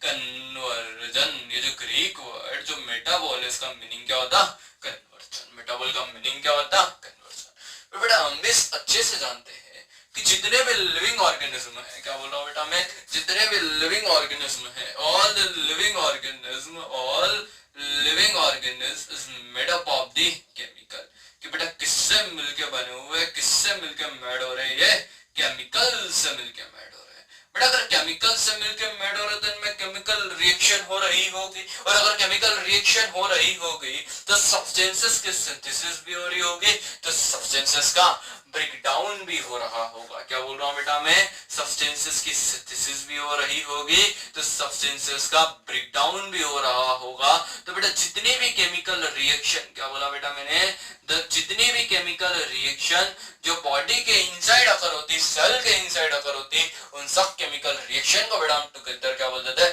कन्वर्जन। ये जो ग्रीक वर्ड जो मेटाबॉल है इसका मीनिंग क्या होता, कन्वर्जन। मेटाबॉल का मीनिंग क्या होता, कन्वर्जन। तो बेटा हम भी अच्छे से जानते हैं कि जितने भी लिविंग ऑर्गेनिज्म है, क्या बोल रहा हूँ बेटा मैं, जितने भी लिविंग ऑर्गेनिज्म है, all the living organism, all living organism is made up of the chemical. कि बेटा किससे मिलके बने हुए, किससे मिलके मेड हो रहे हैं, ये केमिकल से मिलके मेड हो रहे हैं। बेटा अगर केमिकल से मिलके मेड हो रहे तो इनमें केमिकल रिएक्शन हो रही होगी, और अगर केमिकल रिएक्शन हो रही होगी तो सब्सटेंसेस की सिंथेसिस भी हो रही होगी, तो सब्सटेंसेस का ब्रेकडाउन भी हो रहा होगा। क्या बोल रहा हूं बेटा मैं, सब्सटेंसेस की सिंथेसिस भी हो रही होगी तो सब्सटेंसेस का ब्रेकडाउन भी हो रहा होगा। तो बेटा जितनी भी केमिकल रिएक्शन, क्या बोला बेटा मैंने, जितनी भी केमिकल रिएक्शन जो बॉडी के इनसाइड अकर होती, सेल के इनसाइड अकर होती, उन सब केमिकल रिएक्शन को बेटा हम टुगेदर क्या बोलते थे,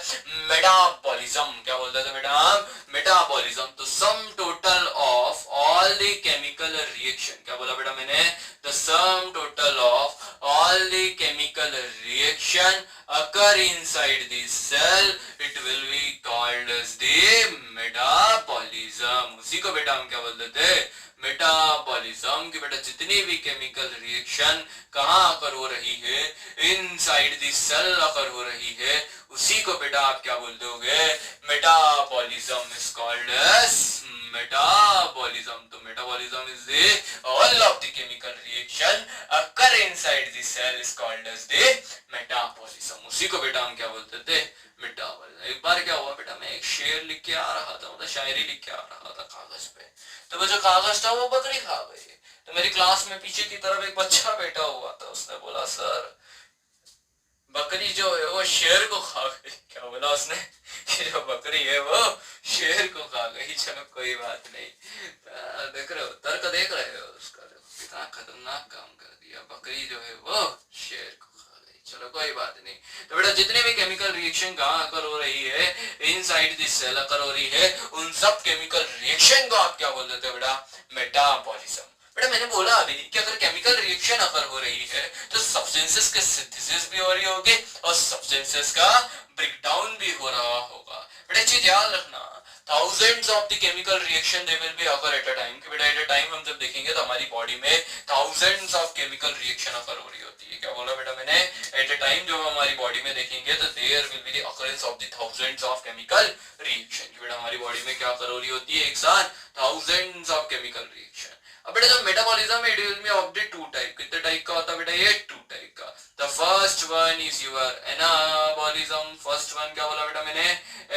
मेटाबॉलिज्म। क्या बोलते थे बेटा हम, मेटाबॉलिज्म। तो sum total of all the chemical reaction, क्या बोला बेटा मैंने, the sum total of all the chemical reaction occur inside the cell, it will be called as the metabolism। उसी को बेटा हम क्या बोलते थे, मेटाबॉलिज्म की बेटा जितनी भी केमिकल रिएक्शन कहाँ आकर हो रही है, इनसाइड द सेल आकर हो रही है, उसी को बेटा आप क्या बोल दोगे, metabolism is called as metabolism. तो metabolism is the all of the chemical reaction occur inside the cell is called as the metabolism. उसी को बेटा हम क्या बोलते थे, मेटाबॉलिज्म. एक बार क्या हुआ बेटा, मैं एक शेर लिख के आ रहा था, मतलब शायरी लिख के आ रहा था कागज पे, तो वो जो कागज था वो बकरी खा गई. तो मेरी क्लास में पीछे की तरफ एक बच्चा बैठा हुआ था, उसने बोला सर बकरी जो है वो शेर को खा गई. क्या बोला उसने, कि जो बकरी है वो शेर को खा गई. चलो कोई बात नहीं, देख रहे हो तर्क, देख रहे हो उसका, देखो कितना खतरनाक काम कर दिया. बकरी जो है वो शेर को खा गई. चलो कोई बात नहीं. तो बेटा जितने भी केमिकल रिएक्शन कहाँ अकर हो रही है, इनसाइड दिस सेल अकर हो रही है, उन सब केमिकल रिएक्शन को आप क्या बोल देते हो बेटा, मेटाबॉलिज्म. बेटा मैंने बोला अभी कि अगर केमिकल रिएक्शन अकर हो रही है तो सब्सटेंसेस के सिंथेसिस भी हो रही होगी और सब्सटेंसेस का ब्रेकडाउन भी हो रहा होगा. बेटा चीज याद रखना, thousands of the chemical reaction they will be occur at a time. कि बेटा at a time हम जब देखेंगे तो हमारी बॉडी में thousands of chemical reaction occur हो रही होती है. क्या बोला बेटा मैंने, at a time जब हमारी बॉडी में देखेंगे तो there will be the occurrence of the thousands of chemical reaction. कि बेटा हमारी बॉडी में क्या occur हो रही होती है एक साथ, thousands of chemical reaction. अब बेटा जो मेटाबॉलिज्म है it will be of the two type. कितने टाइप का होता है बेटा, ये टू टाइप का. The first one is your anabolism. First one क्या बोला बेटा मैंने,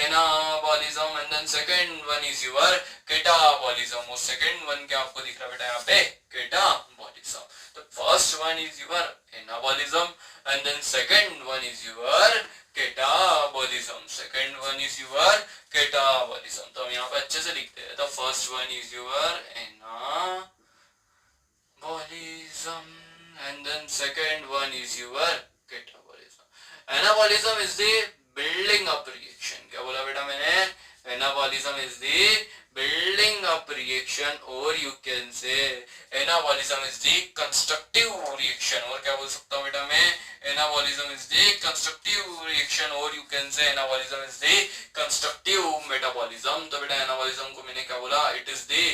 anabolism. And then second one is your catabolism. और सेकंड वन क्या आपको दिख रहा है बेटा यहाँ पे, केटाबॉलिज्म. तो first one is your anabolism and then second one is your catabolism. Second one is your catabolism. तो हम यहाँ पे अच्छे से लिखते हैं. The first one is your anabolism and then second one is your catabolism. Anabolism is the building up reaction. क्या बोला बेटा मैंने, anabolism is the building up reaction or you can say anabolism is the constructive reaction. और क्या बोल सकता हूँ बेटा मैं, anabolism is the constructive reaction or you can say anabolism is the constructive metabolism. तो बेटा anabolism को मैंने क्या बोला, it is the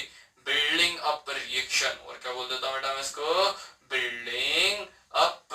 building up reaction. और क्या बोल देता हूँ बेटा मैं इसको, बिल्डिंग अप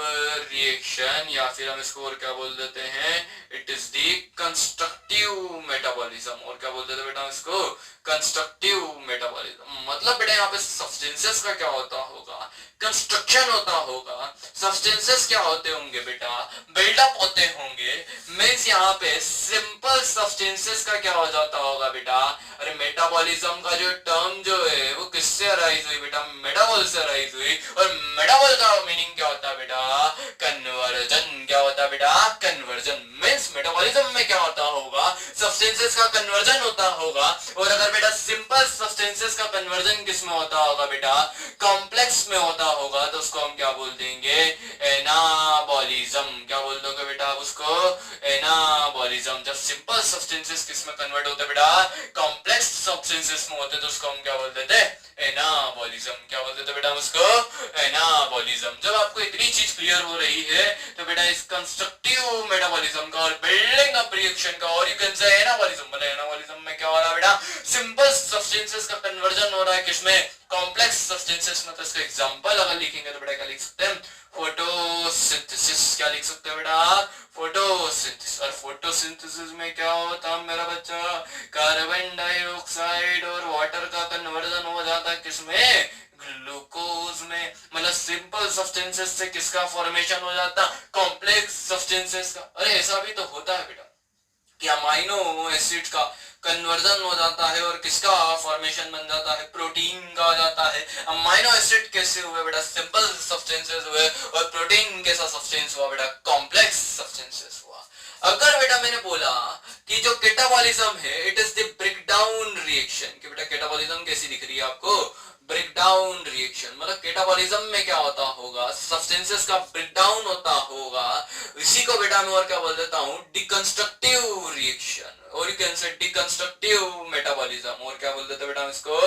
रिएक्शन, या फिर हम इसको और क्या बोल देते हैं, it is the constructive metabolism. और क्या बोल देते हैं बेटा हम इसको, कंस्ट्रक्टिव मेटाबॉलिज्म. मतलब बेटा यहाँ पे सब्सटेंसेस का क्या होता होगा, कंस्ट्रक्शन होता होगा. सब्सटेंसेस क्या होते होंगे बेटा, बिल्डअप होते होंगे. मींस यहाँ पे सिंपल सब्सटेंसेस का क्या हो जाता होगा बेटा, अरे मेटाबॉलिज्म का जो टर्म जो है वो किससे अराइज हुई बेटा, मेटाबॉल से अराइज हुई. और मेटाबॉल का मीनिंग क्या होता है बेटा, कन्वर्जन. क्या होता है बेटा, कन्वर्जन. मींस मेटाबॉलिज्म में क्या होता होगा, सब्सटेंसेस का कन्वर्जन होता होगा. और अगर बेटा सिंपल सब्सटेंसेस का कन्वर्जन किस में होता होगा बेटा, कॉम्प्लेक्स में होता होगा, तो उसको हम क्या बोल देंगे, एनाबॉलिज्म. क्या बोल दोगे बेटा आप उसको, एनाबॉलिज्म. जब सिंपल सब्सटेंसेस किस में कन्वर्ट होते बेटा, कॉम्प्लेक्स सब्सटेंसेस में होते, तो उसको हम क्या बोल देते, एनाबॉलिज्म. क्या बोल देते बेटा उसको, एनाबॉलिज्म. जब आपको इतनी चीज क्लियर हो रही है तो बेटा इस कंस्ट्रक्टिव मेटाबॉलिज्म का और बिल्डिंग अप रिएक्शन का और यू कैन से एनाबॉलिज्म. मतलब एनाबॉलिज्म में क्या हो रहा है बेटा, सिंपल सब्सटेंसेस का कन्वर्जन हो रहा है किसमें, कॉम्प्लेक्स सब्सटेंसेस में. तो इसका एग्जांपल अगर लिखेंगे तो बेटा क्या लिख सकते हैं, फोटोसिंथेसिस. क्या लिख सकते हैं बेटा, फोटोसिंथेसिस. और फोटोसिंथेसिस में क्या होता है मेरा बच्चा, कार्बन डाइऑक्साइड और वाटर का कन्वर्जन हो जाता है किसमें, ग्लूकोज में. मतलब सिंपल सब्सटेंसेस से किसका फॉर्मेशन हो जाता, कॉम्प्लेक्स सब्सटेंसेस का. अरे ऐसा भी तो होता है बेटा कि अमाइनो एसिड का कन्वर्जन हो जाता है और किसका फॉर्मेशन बन जाता है, प्रोटीन का आ जाता है. अमाइनो एसिड कैसे हुए बेटा, सिंपल सब्सटेंसेस हुए. और प्रोटीन कैसा सब्सटेंस हुआ बेटा, कॉम्प्लेक्स सब्सटेंसेस हुआ. अगर बेटा मैंने बोला कि जो केटाबॉलिज्म है it is the breakdown reaction, कि बेटा केटाबॉलिज्म कैसी दिख रही है आपको, ब्रेकडाउन रिएक्शन. मतलब केटाबॉलिज्म में क्या होता होगा, सब्सटेंसेस का ब्रेकडाउन होता होगा. इसी को बेटा मैं और क्या बोल देता हूँ, डिकंस्ट्रक्टिव रिएक्शन. और यू कैन से डिकंस्ट्रक्टिव मेटाबॉलिज्म. और क्या बोल देते बेटा हम इसको,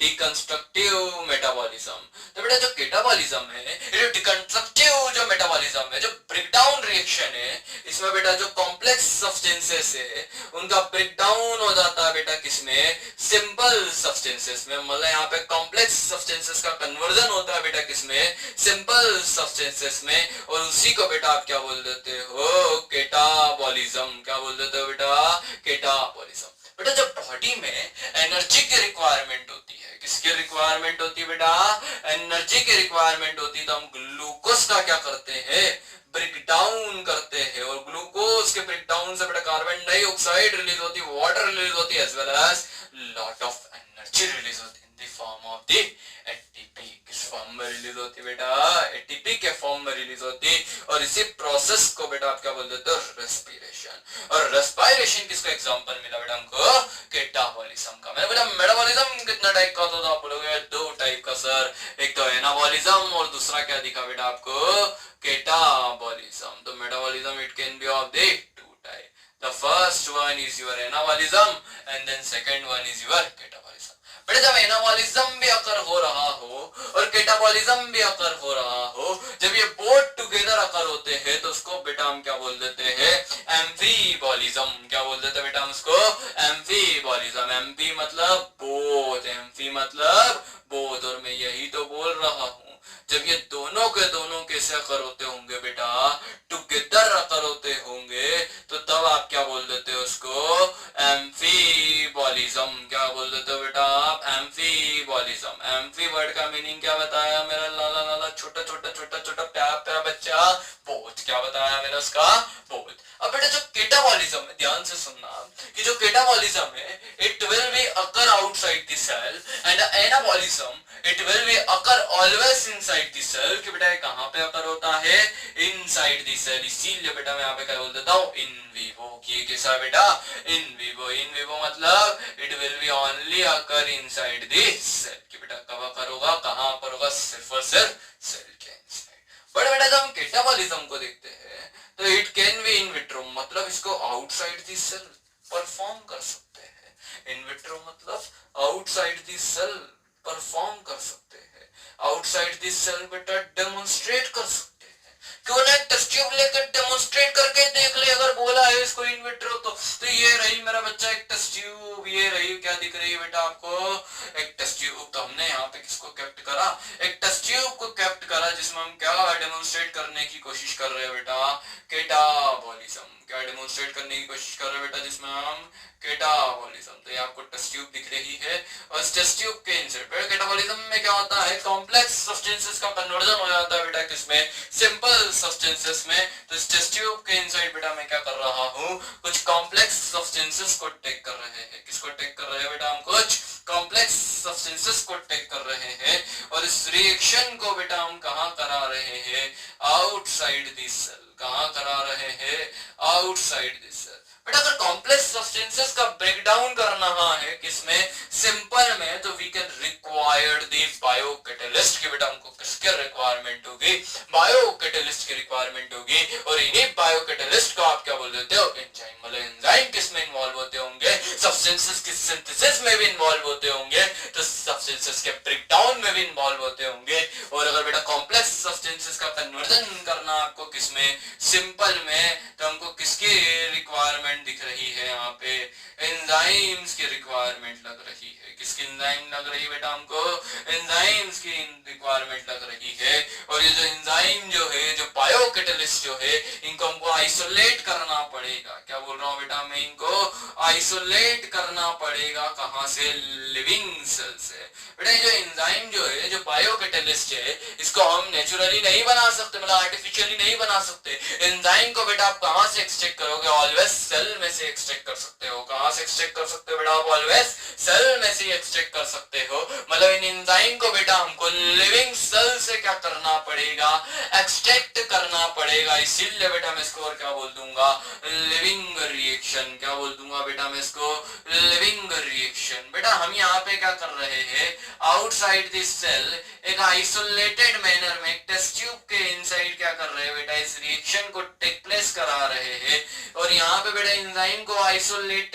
डिकंस्ट्रक्टिव मेटाबॉलिज्म. तो बेटा जो केटाबॉलिज्म है, ये डिकंस्ट्रक्टिव जो मेटाबॉलिज्म है, जो ब्रेकडाउन रिएक्शन है, इसमें बेटा जो कॉम्प्लेक्स सब्सटेंसेस है उनका ब्रेक डाउन हो जाता है बेटा किसमें, सिंपल सब्सटेंसेस में। मतलब यहाँ पे कॉम्प्लेक्स सब्सटेंसेस का कन्वर्जन होता है बेटा किसमें, सिंपल सब्सटेंसेस में, और उसी को बेटा आप क्या बोल देते हो, कैटाबॉलिज्म। क्या बोल देते हो बेटा, कैटाबॉलिज्म। बेटा जब बॉडी में एनर्जी की रिक्वायरमेंट होती है, किसकी रिक्वायरमेंट होती है बेटा, एनर्जी की रिक्वायरमेंट होती है, तो हम ग्लूकोज का क्या करते हैं, ब्रेक डाउन करते हैं। और ग्लूकोज के ब्रेक डाउन से बेटा कार्बन डाइऑक्साइड रिलीज होती है, वाटर रिलीज होती है, as well as lot of energy release होती है in the form of the ATP. किस फॉर्म में रिलीज होती है बेटा, एटीपी के फॉर्म में रिलीज होती है। और इसी प्रोसेस को बेटा आप क्या बोल देते हो, रेस्पिरेशन। और रेस्पिरेशन किसका एग्जांपल मिला बेटा हमको, कैटाबॉलिज्म का। मैंने बोला मेटाबॉलिज्म कितना टाइप का होता था, आप बोलोगे 2 टाइप का सर, एक तो एनाबॉलिज्म और दूसरा क्या दिखा बेटा आपको, कैटाबॉलिज्म। तो metabolism it can B of the 2 type. The first one is your anabolism and then second one is your catabolism. बेटा जब एनाबॉलिज्म भी अकर हो रहा हो और कैटाबॉलिज्म भी अकर हो रहा हो, जब ये बोथ टुगेदर अकर होते हैं तो उसको बेटा हम क्या बोल देते हैं, एम्फीबॉलिज्म। क्या बोल देते हैं बेटा हम उसको, एम्फीबॉलिज्म। एम्फी मतलब बोथ, एम्फी मतलब बोथ। और मैं यही तो बोल रहा हूँ, जब ये दोनों के दोनों कैसे अकर होते होंगे बेटा, टुगेदर अकर होते होंगे, तो तब आप क्या बोल देते हो उसको, एम्फीबॉलिज्म। क्या बोल देते हो बेटा आप, एम्फीबॉलिज्म। एम्फी वर्ड का मीनिंग क्या बताया मेरा लाला लाला छोटा छोटा छोटा छोटा प्यारा प्यारा बच्चा, बोथ। क्या बताया मेरा उसका, बोथ। अब बेटा जो कैटाबॉलिज्म है, ध्यान से सुनना कि जो कैटाबॉलिज्म है it will be occur outside the cell and anabolism it will be occur always inside the cell. कि बेटा कहां पे अकर होता है, इनसाइड द सेल। इसीलिए बेटा मैं यहाँ पे क्या बोल देता हूँ, इन विवो। ये कैसा है बेटा, इन विवो। इन विवो मतलब it will be only occur inside the cell. कि बेटा कब अकर होगा, कहां पर होगा, सिर्फ और सिर्फ सेल के इनसाइड। बट बेटा जब हम कैटाबॉलिज्म को देखते हैं तो it can be in vitro, मतलब इसको आउटसाइड द सेल परफॉर्म कर सकते हैं। इन विट्रो मतलब आउटसाइड द सेल परफॉर्म कर सकते हैं, आउटसाइड दिस सेल बेटा डेमोन्स्ट्रेट कर सकते हैं। क्यों ना टेस्ट ट्यूब लेकर डेमोन्स्ट्रेट करके देख ले, अगर बोला है इसको इन विट्रो तो ये रही मेरा बच्चा एक टेस्ट ट्यूब, ये रही क्या दिख रही है बेटा आपको, एक टेस्ट ट्यूब। तो हमने यहाँ पे किसको कैप्ट करा, एक टेस्ट ट्यूब को कैप्ट करा, जिसमें हम क्या डेमोन्स्ट्रेट करने की कोशिश कर रहे हैं बेटा, कैटाबॉलिज्म। क्या डेमोन्स्ट्रेट करने की कोशिश कर रहे हैं बेटा, जिसमें हम कैटाबॉलिज्म। तो ये आपको टेस्ट ट्यूब दिख रही है, और इस टेस्ट ट्यूब के इंसर्ट कैटाबॉलिज्म में क्या होता है, कॉम्प्लेक्स सब्सटेंसेस का कन्वर्जन हो जाता है बेटा किसमें, सिंपल सब्सटेंसेस में। तो इस टेस्ट ट्यूब के इंसर्ट बेटा मैं क्या कर रहा हूँ, कुछ कॉम्प्लेक्स सब्सटेंसेस को टेक कर रहे हैं। किसको टेक कर रहे हैं बेटा, हम कुछ कॉम्प्लेक्स सब्सटेंसेस को टेक कर रहे हैं। और इस रिएक्शन को बेटा हम कहाँ करा रहे हैं, आउटसाइड दिस सेल। कहाँ करा रहे हैं, आउटसाइड दिस सेल। बेटा अगर कॉम्प्लेक्स सब्सटेंसेस का ब्रेक डाउन करना है किसमें, सिंपल में, तो we can required the biocatalyst. की बेटा हमको किसके रिक्वायरमेंट होगी, बायोकैटलिस्ट की रिक्वायरमेंट होगी। और इन्हीं बायोकैटलिस्ट को आप क्या बोल देते हो, एंजाइम। मतलब एंजाइम किसमें इन्वॉल्व होते होंगे, सब्सटेंसेस की सिंथेसिस में भी इन्वॉल्व होते होंगे, तो सब्सटेंसेस के ब्रेक डाउन में भी इन्वॉल्व होते होंगे। और अगर बेटा कॉम्प्लेक्स सब्सटेंसेस का कन्वर्जन करना आपको किसमें, सिंपल में, तो हमको किसकी रिक्वायरमेंट दिख रही है, यहाँ पे एंजाइम्स की रिक्वायरमेंट लग रही है। किसकी एंजाइम लग रही है बेटा, हमको एंजाइम्स की रिक्वायरमेंट लग रही है। और ये जो एंजाइम जो है, जो बायोकैटलिस्ट जो है, इनको हमको आइसोलेट करना पड़ेगा। क्या बोल रहा हूँ बेटा, मैं इनको आइसोलेट करना पड़ेगा, कहां से, लिविंग सेल से। बेटा ये जो एंजाइम जो है, जो बायोकैटलिस्ट है, इसको हम नेचुरली नहीं बना सकते, मतलब आर्टिफिशियली नहीं बना सकते। एंजाइम को बेटा आप कहां से एक्सट्रैक्ट करोगे, ऑलवेज सेल में से एक्सट्रैक्ट कर सकते हो। कहां से एक्सट्रैक्ट कर सकते हो बेटा आप, ऑलवेज सेल में से एक्सट्रैक्ट कर सकते हो। मतलब इन एंजाइम को बेटा हमको लिविंग सेल से क्या करना पड़ेगा, एक्सट्रैक्ट करना पड़ेगा। इसीलिए बेटा मैं इसको और क्या बोल दूंगा, लिविंग रिएक्शन। क्या बोल दूंगा बेटा मैं इसको, लिविंग रिएक्शन। बेटा हम यहाँ पे क्या कर रहे हैं, आउटसाइड दिस सेल एक आइसोलेटेड मैनर में टेस्ट ट्यूब के इनसाइड क्या कर रहे हैं बेटा, इस रिएक्शन को टेक प्लेस करा रहे हैं। और यहाँ पे बेटा एंजाइम को आइसोलेट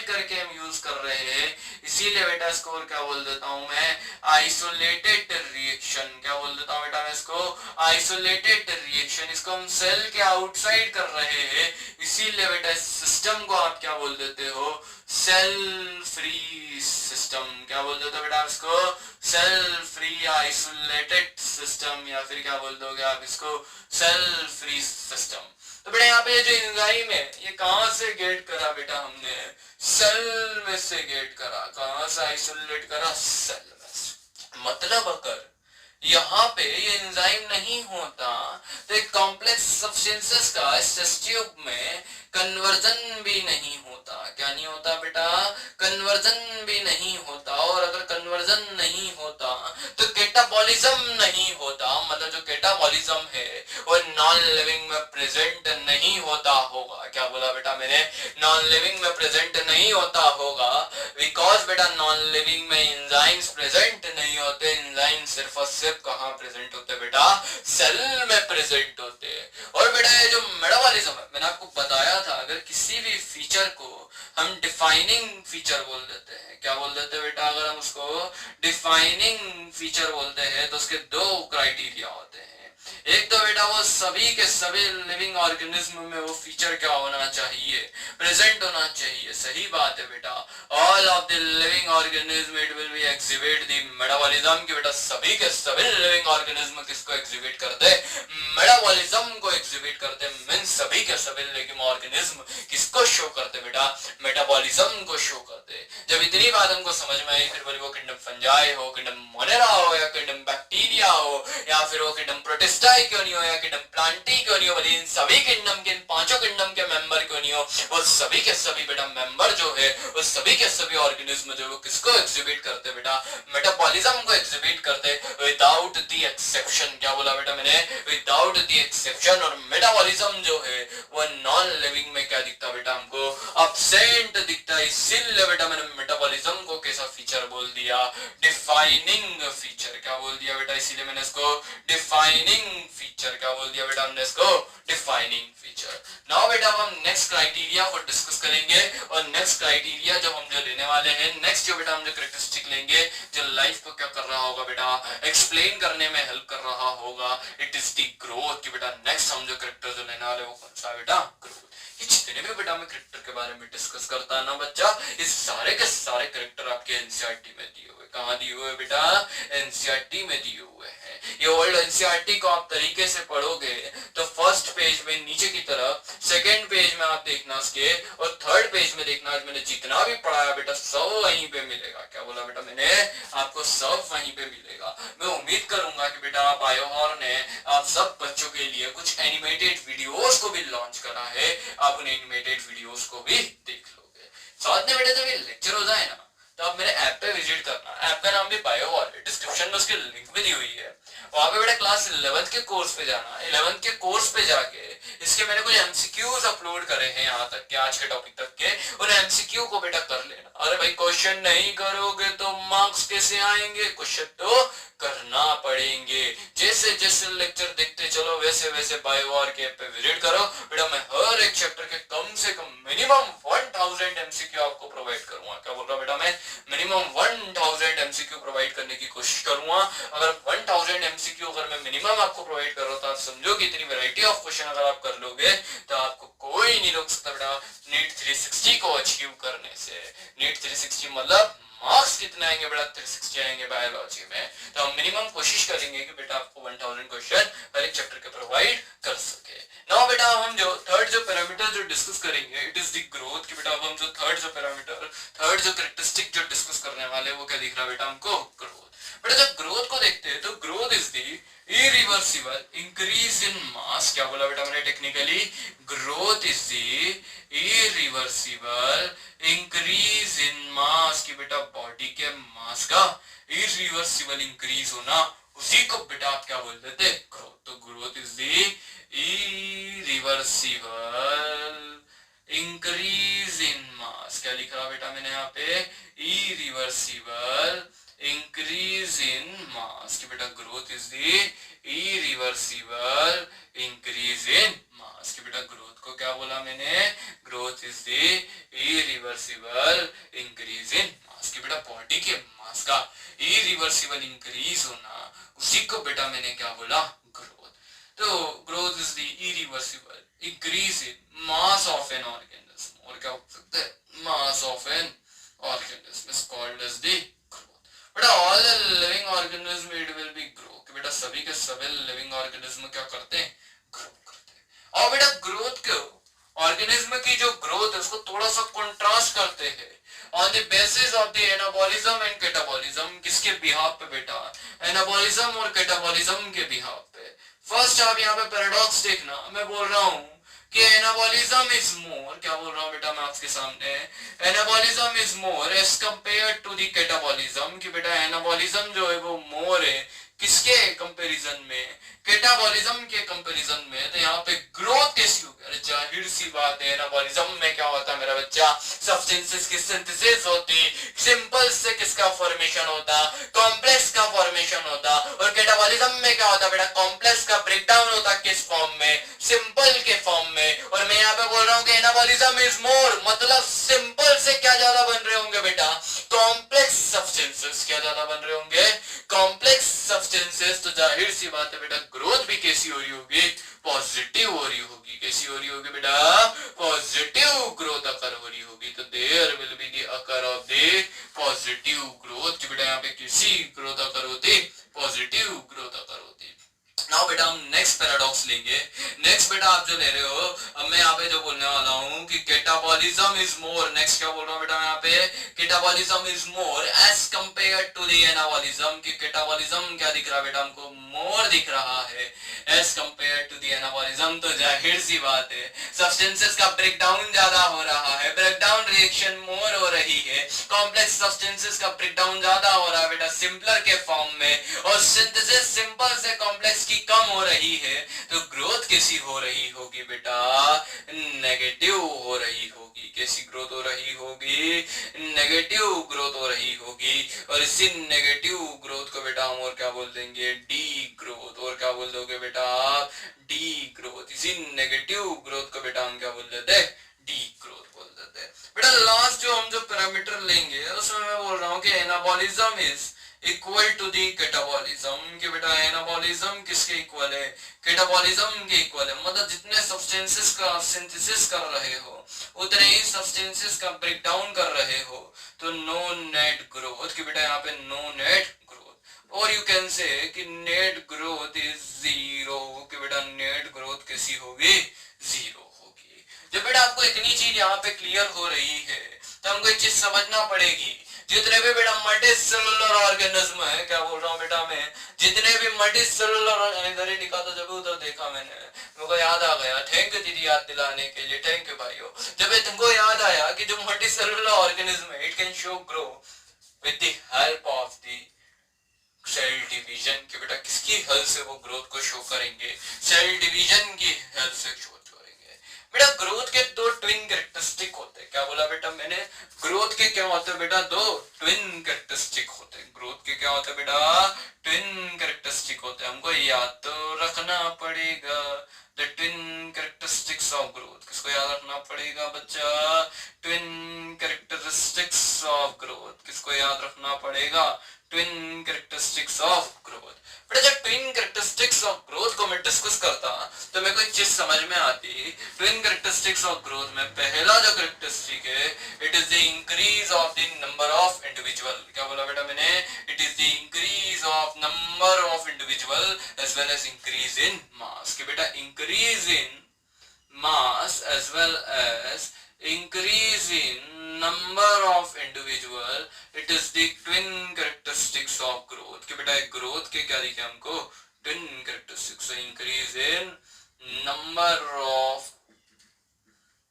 करके हम यूज कर रहे हैं। इसीलिए बेटा इसको और क्या बोल देता हूं मैं, आइसोलेटेड रिएक्शन। क्या बोल देता हूं बेटा मैं इसको, आइसोलेटेड रिएक्शन। इसको हम सेल के आउटसाइड कर रहे हैं, इसीलिए बेटा इस सिस्टम को आप क्या बोल देते हो, सेल फ्री सिस्टम। क्या बोल देते हो बेटा इसको, सेल फ्री आइसोलेटेड सिस्टम, या फिर क्या बोल दोगे आप इसको, सेल फ्री सिस्टम। तो बेटा यहाँ पे ये जो एंजाइम है ये कहां से गेट करा बेटा हमने, सेल में से गेट करा। कहां से आइसोलेट करा, सेल में से। मतलब अगर यहाँ पे ये एंजाइम नहीं होता तो एक कॉम्प्लेक्स सब्सटेंसेस का इस टेस्ट ट्यूब में कन्वर्जन भी नहीं होता। क्या नहीं होता बेटा, कन्वर्जन भी नहीं होता। और अगर कन्वर्जन नहीं होता तो कैटाबॉलिज्म नहीं होता। मतलब जो कैटाबॉलिज्म है वो नॉन लिविंग में प्रेजेंट नहीं होता होगा। क्या बोला बेटा मैंने, नॉन लिविंग में प्रेजेंट नहीं होता होगा, बिकॉज बेटा नॉन लिविंग में एंजाइम्स प्रेजेंट नहीं होते। एंजाइम सिर्फ और सिर्फ कहाँ प्रेजेंट होते बेटा, सेल में प्रेजेंट होते। और बेटा ये जो मेटाबॉलिज्म है, मैंने आपको बताया था, अगर किसी भी फीचर को हम डिफाइनिंग फीचर बोल देते हैं, क्या बोल देते हैं बेटा, अगर हम उसको डिफाइनिंग फीचर बोलते हैं तो उसके दो क्राइटेरिया होते हैं। एक तो बेटा वो सभी के सभी लिविंग ऑर्गेनिज्म में वो फीचर क्या होना चाहिए, प्रेजेंट होना चाहिए। सही बात है बेटा, all of the living organism it will B exhibit the metabolism. की बेटा सभी के सभी लिविंग ऑर्गेनिज्म किसको एक्सिबिट करते, मेटाबॉलिज्म को एक्सिबिट करते। मीन सभी के सभी लिविंग ऑर्गेनिज्म किसको शो करते बेटा, मेटाबॉलिज्म को शो करते। जब इतनी बात हमको समझ में आई, फिर वो किंगडम फंजाई हो, किंगडम मोनेरा हो, या किंगडम बैक्टीरिया हो, या फिर वो किंगडम प्रोटिस्टाई क्यों नहीं हो, या किंगडम प्लांटी क्यों नहीं हो, बल्कि इन सभी किंगडम के, इन पांचों किंगडम के मेंबर क्यों नहीं हो, वो सभी के सभी बेटा मेंबर जो है वो सभी के सभी ऑर्गेनिज्म जो है वो किसको एक्सिबिट करते बेटा, मेटाबॉलिज्म को एक्सिबिट करते, विदाउट द एक्सेप्शन। क्या बोला बेटा मैंने, विदाउट द एक्सेप्शन। और मेटाबॉलिज्म जो है वो नॉन लिविंग में क्या दिखता बेटा, हमको अब्सेंट दिखता है। इसीलिए बेटा मैंने मेटाबॉलिज्म को कैसा फीचर बोल दिया, डिफाइनिंग फीचर। क्या बोल दिया बेटा, इसीलिए मैंने इसको डिफाइनिंग फीचर, क्या बोल दिया बेटा हमने इसको, डिफाइनिंग फीचर। नाउ बेटा हम नेक्स्ट क्राइटेरिया को डिस्कस करेंगे, और नेक्स्ट क्राइटेरिया जब हम जो लेने वाले हैं, नेक्स्ट जो बेटा हम जो कैरेक्टरिस्टिक लेंगे जो लाइफ को क्या कर रहा होगा बेटा, एक्सप्लेन करने में हेल्प कर रहा होगा, इट इज द ग्रोथ। की बेटा नेक्स्ट हम जो कैरेक्टर जो लेने वाले वो कौन सा बेटा, ग्रोथ। ये जितने भी बेटा मैं कैरेक्टर के बारे में डिस्कस करता है ना बच्चा, इस सारे के सारे कैरेक्टर आपके एनसीईआरटी में दिए हुए। कहाँ दिए हुए बेटा, एनसीईआरटी में दिए हुए हैं। ये ओल्ड एनसीईआरटी को आप तरीके से पढ़ोगे तो फर्स्ट पेज में नीचे की तरफ, सेकंड पेज में आप देखना उसके, और थर्ड पेज में देखना मैंने जितना भी पढ़ाया बेटा सब वहीं पे मिलेगा। क्या बोला बेटा मैंने, आपको सब वहीं पे मिलेगा। मैं उम्मीद करूंगा कि बेटा आप बायोहॉर ने आप सब बच्चों के लिए कुछ एनिमेटेड वीडियोस को भी लॉन्च करा है, आप उन एनिमेटेड वीडियोस को भी देख लोगे। साथ में बेटा जब ये लेक्चर हो जाए ना तो आप मेरे ऐप पे विजिट करना। ऐप का नाम भी बायोहॉर है, डिस्क्रिप्शन में उसकी लिंक भी दी हुई है। वहां पे बेटा क्लास 11th के कोर्स पे जाना, 11th के कोर्स पे जाके इसके मैंने कुछ एमसीक्यूज अपलोड करे हैं यहाँ तक के, आज के टॉपिक तक के, उन एमसीक्यू को बेटा कर लेना। अरे भाई क्वेश्चन नहीं करोगे तो मार्क्स कैसे आएंगे, क्वेश्चन तो करना पड़ेंगे। जैसे जैसे लेक्चर देखते चलो वैसे वैसे बायोहॉर के ऐप पे विजिट करो बेटा। मैं हर एक चैप्टर के कम से कम मिनिमम 1000 एमसीक्यू आपको प्रोवाइड करूंगा। क्या बोल रहा बेटा मैं, मिनिमम 1000 एमसीक्यू प्रोवाइड करने की कोशिश करूंगा। अगर 1000 एमसीक्यू अगर मैं मिनिमम आपको प्रोवाइड कर रहा हूं तो आप समझो कि इतनी वैरायटी ऑफ क्वेश्चन अगर आप कर लोगे तो आपको कोई नहीं रोक सकता बेटा नीट 360 को अचीव करने से। नीट 360 मतलब मार्क्स कितने आएंगे बेटा, 360 आएंगे बायोलॉजी में। तो हम मिनिमम कोशिश करेंगे कि बेटा आपको 1000 क्वेश्चन हर एक चैप्टर के प्रोवाइड कर सके। नाउ बेटा हम जो थर्ड जो पैरामीटर जो डिस्कस करेंगे इट इज द ग्रोथ। की बेटा अब हम जो थर्ड जो पैरामीटर, थर्ड जो कैरेक्टरिस्टिक जो डिस्कस करने वाले वो क्या दिख रहा है बेटा हमको, ग्रोथ। बेटा जब ग्रोथ को देखते हैं तो growth is the irreversible increase in mass. क्या बोला बेटा मैंने technically, growth is the irreversible increase in mass. की बेटा बॉडी के मास का इरिवर्सिबल इंक्रीज होना, उसी को बेटा आप क्या बोल देते, ग्रोथ। तो growth is the irreversible increase in mass. क्या लिख रहा बेटा मैंने यहाँ पे, इरिवर्सिबल इंक्रीज इन मास। की बेटा growth is the irreversible increase in mass। कि बेटा ग्रोथ को क्या बोला मैंने, growth is the irreversible increase in mass। कि बेटा बॉडी के मास का irreversible increase होना, उसी को बेटा मैंने क्या बोला, ग्रोथ। तो growth is the irreversible increase in mass of an organism, और क्या हो सकता है, mass of an organism is called as the growth। बेटा all the living organism it will be grow। कि बेटा सभी के सभी लिविंग ऑर्गेनिज्म क्या करते हैं, ग्रो करते हैं। और बेटा ग्रोथ को, ऑर्गेनिज्म की जो ग्रोथ है उसको थोड़ा सा कंट्रास्ट करते हैं on the basis of the anabolism and catabolism. किसके बिहाफ पे बेटा, एनाबॉलिज्म और कैटाबॉलिज्म के बिहाफ पे। फर्स्ट आप यहाँ पे पैराडॉक्स देखना, मैं बोल रहा हूँ कि एनाबॉलिज्म इज मोर, क्या बोल रहा हूँ बेटा मैं आपके सामने, anabolism is more as compare to the catabolism. कि बेटा एनाबॉलिज्म जो है वो मोर है किसके कंपैरिजन में, कैटाबॉलिज्म के कंपैरिजन में। तो यहाँ पे ग्रोथ कैसी होगी, अरे जाहिर सी बात है एनाबॉलिज्म में क्या होता है मेरा बच्चा, सब्सटेंसेस की सिंथेसिस होती, सिंपल से किसका फॉर्मेशन होता, कॉम्प्लेक्स का फॉर्मेशन होता। और कैटाबॉलिज्म में क्या होता बेटा, कॉम्प्लेक्स का ब्रेकडाउन होता, किस फॉर्म में, सिंपल के फॉर्म में। और मैं यहाँ पे बोल रहा हूँ कि एनाबॉलिज्म इज मोर, मतलब सिंपल से क्या ज्यादा बन रहे होंगे बेटा, कॉम्प्लेक्स सब्सटेंसेस क्या ज्यादा बन रहे होंगे, कॉम्प्लेक्स सब्सटेंसेस। तो जाहिर सी बात है बेटा ग्रोथ भी कैसी हो रही होगी, पॉजिटिव हो रही होगी। कैसी हो रही होगी बेटा, पॉजिटिव ग्रोथ अकर हो रही होगी। तो there will be the occur of the positive growth. कि बेटा यहाँ पे किसी ग्रोथ अकर होती, पॉजिटिव ग्रोथ अकर होती। नाउ बेटा हम नेक्स्ट पैराडॉक्स लेंगे। नेक्स्ट बेटा आप जो ले रहे हो, अब मैं यहाँ पे जो बोलने वाला हूँ कि कैटाबॉलिज्म इज मोर। नेक्स्ट क्या बोल रहा हूँ बेटा मैं यहाँ पे, catabolism is more as compare to the anabolism. कि कैटाबॉलिज्म क्या दिख रहा है बेटा हमको, मोर दिख रहा है as compare to the anabolism. तो जाहिर सी बात है सब्सटेंसेस का ब्रेकडाउन ज्यादा हो रहा है, ब्रेकडाउन रिएक्शन मोर हो रही है, कॉम्प्लेक्स सब्सटेंसेस का ब्रेकडाउन ज्यादा हो रहा है बेटा सिंपलर के फॉर्म में, और सिंथेसिस सिंपल से कॉम्प्लेक्स की कम हो रही है। तो ग्रोथ कैसी हो रही होगी बेटा, नेगेटिव हो रही होगी। कैसी ग्रोथ हो रही होगी, नेगेटिव ग्रोथ हो रही होगी। और इसी नेगेटिव ग्रोथ को बेटा हम और क्या बोल देंगे, डी ग्रोथ। और क्या बोल दोगे बेटा आप, डी ग्रोथ। इसी नेगेटिव ग्रोथ को बेटा हम क्या बोल देते हैं, डी ग्रोथ बोल देते हैं। बेटा लास्ट जो हम जो पैरामीटर लेंगे उसमें मैं बोल रहा हूँ कि anabolism is equal to the catabolism. कि बेटा एनाबॉलिज्म किसके इक्वल है, कैटाबॉलिज्म के इक्वल है। मतलब जितने सब्सटेंसेस का सिंथेसिस कर रहे हो उतने ही सब्सटेंसेस का ब्रेकडाउन कर रहे हो। तो नो नेट ग्रोथ। कि बेटा यहाँ पे नो नेट ग्रोथ। और यू कैन से कि नेट ग्रोथ इज जीरो। कि बेटा नेट ग्रोथ कैसी होगी, जीरो होगी। जब बेटा आपको इतनी चीज यहाँ पे क्लियर हो रही है तो हमको एक चीज समझना पड़ेगी, जितने भी बेटा मल्टी सेलुलर ऑर्गेनिज्म है, क्या बोल रहा हूँ बेटा मैं, जितने भी मल्टी सेलुलर, इधर ही लिखा था जब उधर देखा मैंने, मेरे को याद आ गया। थैंक यू दीदी याद दिलाने के लिए, थैंक यू भाइयों। जब तुमको याद आया कि जो मल्टी सेलुलर ऑर्गेनिज्म है it can show grow with the help of the cell division. कि बेटा किसकी हेल्प से वो ग्रोथ को शो करेंगे, सेल डिवीजन की हेल्प से शो करेंगे। बेटा ग्रोथ के दो ट्विन कैरेक्टरिस्टिक होते हैं। क्या बोला बेटा मैंने, ग्रोथ के क्या होते हैं बेटा, दो ट्विन कैरेक्टरिस्टिक होते हैं। ग्रोथ के क्या होते हैं बेटा, ट्विन कैरेक्टरिस्टिक होते हैं। हमको याद तो रखना पड़ेगा the twin characteristics of growth. किसको याद रखना पड़ेगा बच्चा, ट्विन कैरेक्टरिस्टिक्स ऑफ ग्रोथ। किसको याद रखना पड़ेगा, ट्विन कैरेक्टरिस्टिक्स ऑफ ग्रोथ। बेटा जब ट्विन कैरेक्टरिस्टिक्स ऑफ ग्रोथ को मैं डिस्कस करता तो मेरे को एक चीज समझ में आती। ट्विन कैरेक्टरिस्टिक्स ऑफ ग्रोथ में पहला जो कैरेक्टरिस्टिक है it is the increase of the number of individual. क्या बोला बेटा मैंने, it is the increase of number of individual as well as increase in mass. कि बेटा increase in mass as well as increase in number of individual, it is the twin characteristics of growth। कि बेटा growth के क्या दिखे हमको, twin characteristics। increase in number of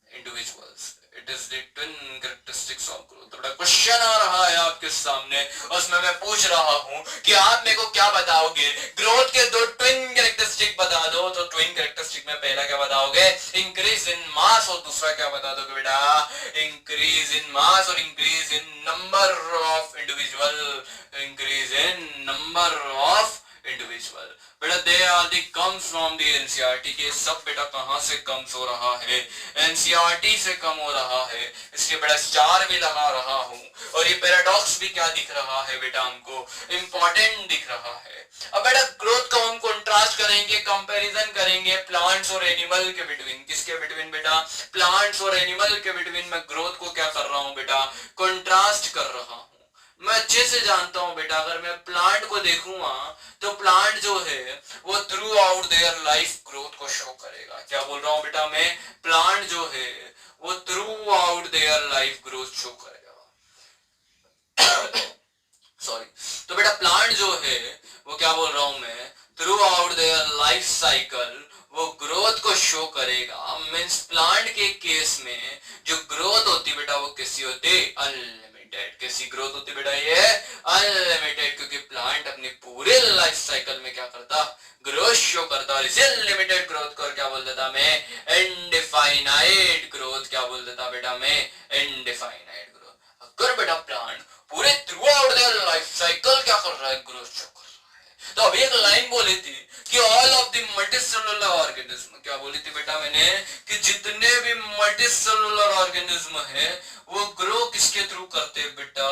individuals, it is the twin characteristics of growth। तो बड़ा question आ रहा है आपके सामने, उसमें मैं पूछ रहा हूं कि आप मेरे को क्या बताओगे, ग्रोथ के दो ट्विन कैरेक्टरिस्टिक बता दो। तो ट्विन कैरेक्टरिस्टिक में पहला क्या बताओगे, इंक्रीज इन मास, और दूसरा क्या बता दोगे बेटा, इंक्रीज इन मास और increase in number of individual, increase in number of individual. बेटा they are the comes from the NCERT के सब बेटा कहाँ से कम्स हो रहा है, एनसीईआरटी से कम हो रहा है, इसके बेटा स्टार भी लगा रहा हूँ। और ये पैराडॉक्स भी क्या दिख रहा है बेटा, हमको इंपॉर्टेंट दिख रहा है। अब बेटा ग्रोथ को हम कंट्रास्ट करेंगे, कंपैरिजन करेंगे प्लांट्स और एनिमल के बिटवीन। किसके बिटवीन बेटा, प्लांट्स और एनिमल के बिटवीन मैं ग्रोथ को क्या कर रहा हूँ बेटा, कंट्रास्ट कर रहा हूँ। मैं अच्छे से जानता हूं बेटा, अगर मैं प्लांट को देखूंगा तो प्लांट जो है वो through out their life growth को शो करेगा। क्या बोल रहा हूं बेटा मैं, प्लांट जो है वो through out their life growth show करेगा। सॉरी, तो बेटा प्लांट जो है वो क्या बोल रहा हूं मैं, through out their life cycle वो ग्रोथ को शो करेगा। मीन्स प्लांट के केस में जो ग्रोथ होती बेटा वो कैसी होती, अनलिमिटेड। कैसी ग्रोथ होती बेटा, ये अनलिमिटेड, क्योंकि प्लांट अपनी पूरे लाइफ साइकिल में क्या करता, ग्रोथ शो करता। और इसे अनलिमिटेड ग्रोथ को क्या बोल देता मैं, इनडिफाइनाइट ग्रोथ। क्या बोल देता बेटा मैं, इनडिफाइनाइट ग्रोथ। अगर बेटा प्लांट पूरे through out their life cycle क्या कर रहा है, ग्रोथ शो कर रहा है। तो अभी एक लाइन बोली थी कि all of the multicellular organism, क्या बोली थी बेटा मैंने, कि जितने भी मल्टीसेलुलर ऑर्गेनिज्म है वो ग्रो किसके थ्रू करते हैं बेटा,